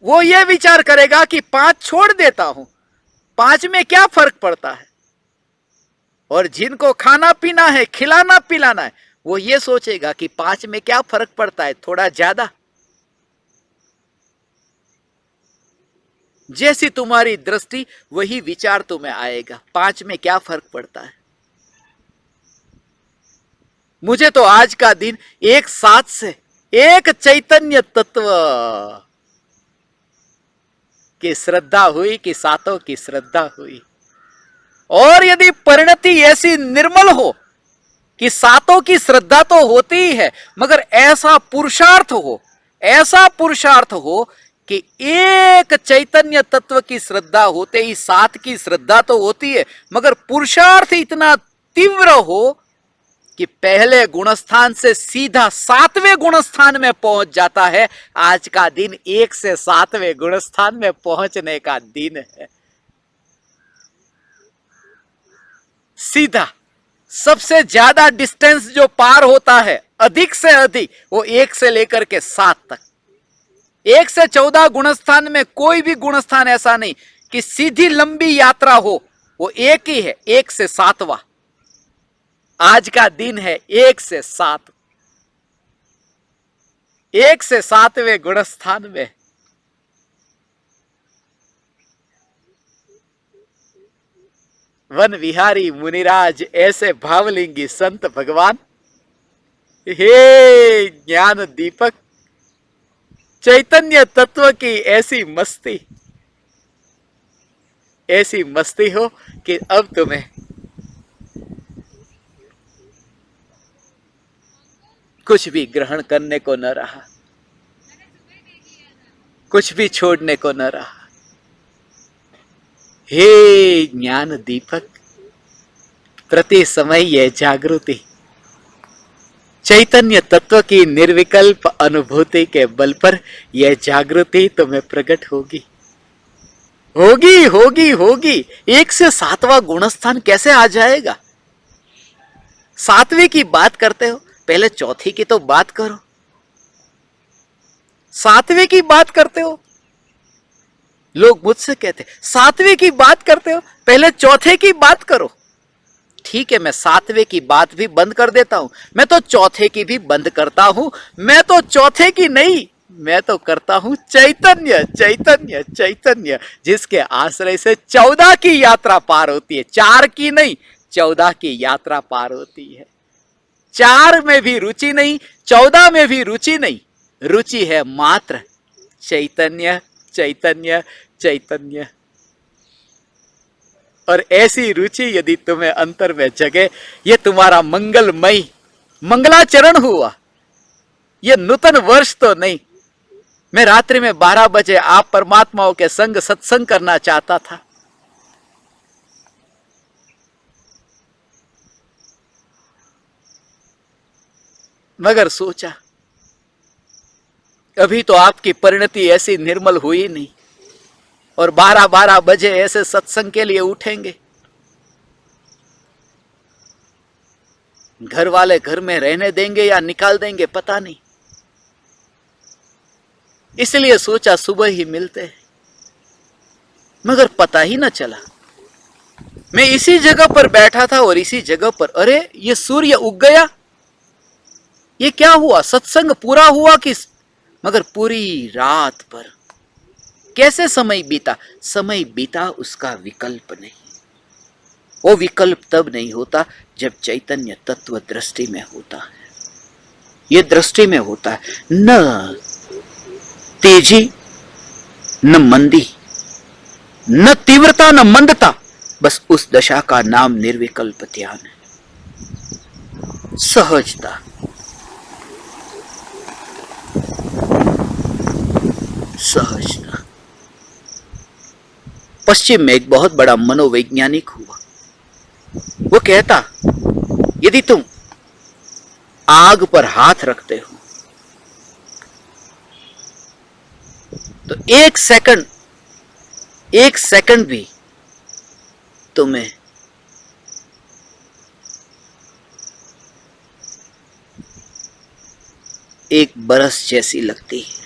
वो ये विचार करेगा कि 5 छोड़ देता हूं, 5 में क्या फर्क पड़ता है। और जिनको खाना पीना है, खिलाना पिलाना है, वो ये सोचेगा कि 5 में क्या फर्क पड़ता है, थोड़ा ज्यादा। जैसी तुम्हारी दृष्टि वही विचार तुम्हें आएगा, 5 में क्या फर्क पड़ता है। मुझे तो आज का दिन एक साथ से एक चैतन्य तत्व की श्रद्धा हुई कि सातों की श्रद्धा हुई। और यदि परिणति ऐसी निर्मल हो कि सातों की श्रद्धा तो होती ही है, मगर ऐसा पुरुषार्थ हो, ऐसा पुरुषार्थ हो कि एक चैतन्य तत्व की श्रद्धा होते ही 7 की श्रद्धा तो होती है, मगर पुरुषार्थ इतना तीव्र हो कि पहले गुणस्थान से सीधा 7वें गुणस्थान में पहुंच जाता है। आज का दिन 1 से 7वें गुणस्थान में पहुंचने का दिन है। सीधा सबसे ज्यादा डिस्टेंस जो पार होता है अधिक से अधिक, वो 1 से लेकर के 7 तक। 1 से 14 गुणस्थान में कोई भी गुणस्थान ऐसा नहीं कि सीधी लंबी यात्रा हो, वो एक ही है, 1 से 7वां। आज का दिन है 1 से 7, 1 से 7वें गुणस्थान में। वन विहारी मुनिराज ऐसे भावलिंगी संत भगवान, हे ज्ञान दीपक, चैतन्य तत्व की ऐसी मस्ती हो कि अब तुम्हें कुछ भी ग्रहण करने को न रहा, कुछ भी छोड़ने को न रहा। हे ज्ञान दीपक, प्रति समय यह जागृति चैतन्य तत्व की निर्विकल्प अनुभूति के बल पर यह जागृति तुम्हें प्रकट होगी, होगी होगी होगी। 1 से 7वां गुणस्थान कैसे आ जाएगा? 7वें की बात करते हो, पहले चौथी की तो बात करो। 7वें की बात करते हो, लोग मुझसे कहते 7वें की बात करते हो, पहले चौथे की बात करो। ठीक है, मैं 7वें की बात भी बंद कर देता हूं, मैं तो चौथे की भी बंद करता हूं। मैं तो चौथे की नहीं, मैं तो करता हूं चैतन्य चैतन्य चैतन्य, जिसके आश्रय से 14 की यात्रा पार होती है। 4 की नहीं, 14 की यात्रा पार होती है। 4 में भी रुचि नहीं, 14 में भी रुचि नहीं, रुचि है मात्र चैतन्य चैतन्य चैतन्य। और ऐसी रुचि यदि तुम्हें अंतर में जगे, ये तुम्हारा मंगलमय मंगलाचरण हुआ। ये नूतन वर्ष तो नहीं। मैं रात्रि में 12 बजे आप परमात्माओं के संग सत्संग करना चाहता था, मगर सोचा अभी तो आपकी परिणति ऐसी निर्मल हुई नहीं, और 12-12 बजे ऐसे सत्संग के लिए उठेंगे। घर वाले घर में रहने देंगे या निकाल देंगे पता नहीं, इसलिए सोचा सुबह ही मिलते हैं, मगर पता ही ना चला। मैं इसी जगह पर बैठा था और इसी जगह पर अरे ये सूर्य उग गया। ये क्या हुआ? सत्संग पूरा हुआ कि? मगर पूरी रात पर कैसे समय बीता? समय बीता उसका विकल्प नहीं। वो विकल्प तब नहीं होता जब चैतन्य तत्व दृष्टि में होता है। ये दृष्टि में होता है, न तेजी न मंदी, न तीव्रता न मंदता, बस उस दशा का नाम निर्विकल्प ध्यान है। सहजता, सहजता। पश्चिम में एक बहुत बड़ा मनोवैज्ञानिक हुआ, वो कहता यदि तुम आग पर हाथ रखते हो तो एक सेकंड भी तुम्हें एक बरस जैसी लगती है।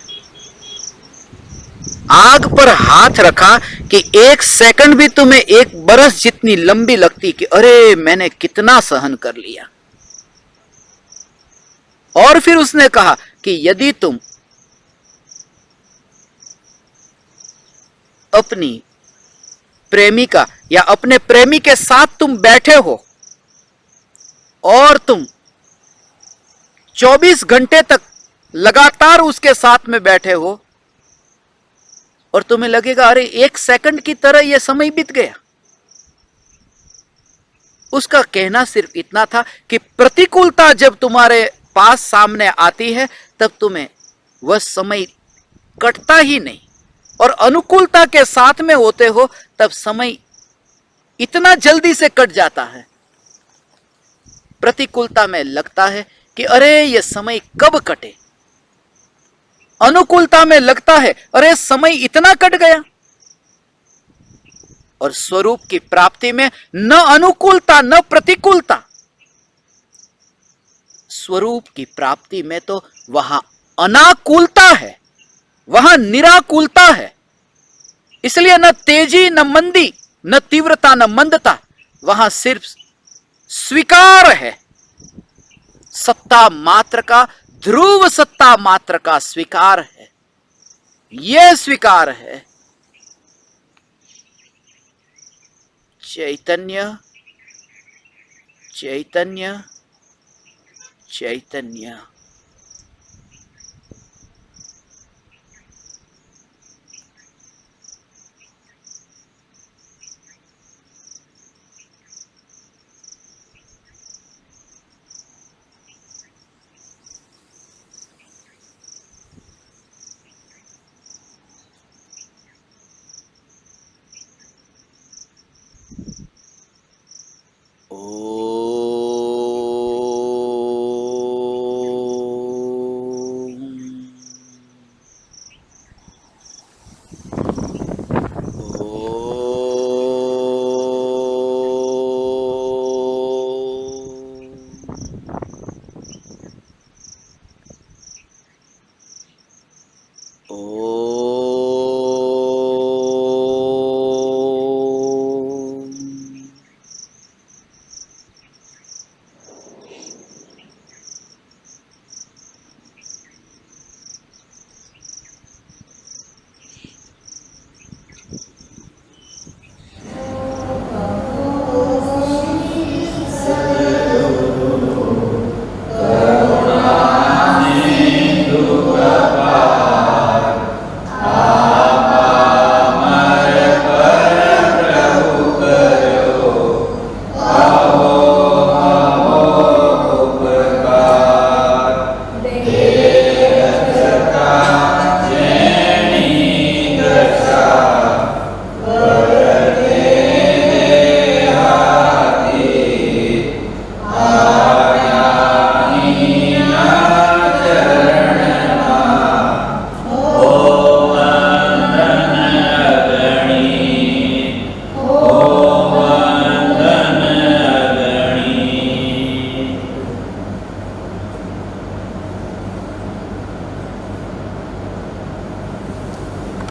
आग पर हाथ रखा कि एक सेकंड भी तुम्हें एक बरस जितनी लंबी लगती कि अरे मैंने कितना सहन कर लिया। और फिर उसने कहा कि यदि तुम अपनी प्रेमिका या अपने प्रेमी के साथ तुम बैठे हो और तुम 24 घंटे तक लगातार उसके साथ में बैठे हो और तुम्हें लगेगा अरे एक सेकंड की तरह यह समय बीत गया। उसका कहना सिर्फ इतना था कि प्रतिकूलता जब तुम्हारे पास सामने आती है तब तुम्हें वह समय कटता ही नहीं, और अनुकूलता के साथ में होते हो तब समय इतना जल्दी से कट जाता है। प्रतिकूलता में लगता है कि अरे ये समय कब कटे, अनुकूलता में लगता है अरे समय इतना कट गया। और स्वरूप की प्राप्ति में न अनुकूलता न प्रतिकूलता, स्वरूप की प्राप्ति में तो वहां अनाकूलता है, वहां निराकूलता है। इसलिए न तेजी न मंदी, न तीव्रता न मंदता, वहां सिर्फ स्वीकार है। सत्ता मात्र का, ध्रुव सत्ता मात्र का स्वीकार है। यह स्वीकार है चैतन्य चैतन्य चैतन्य। ओ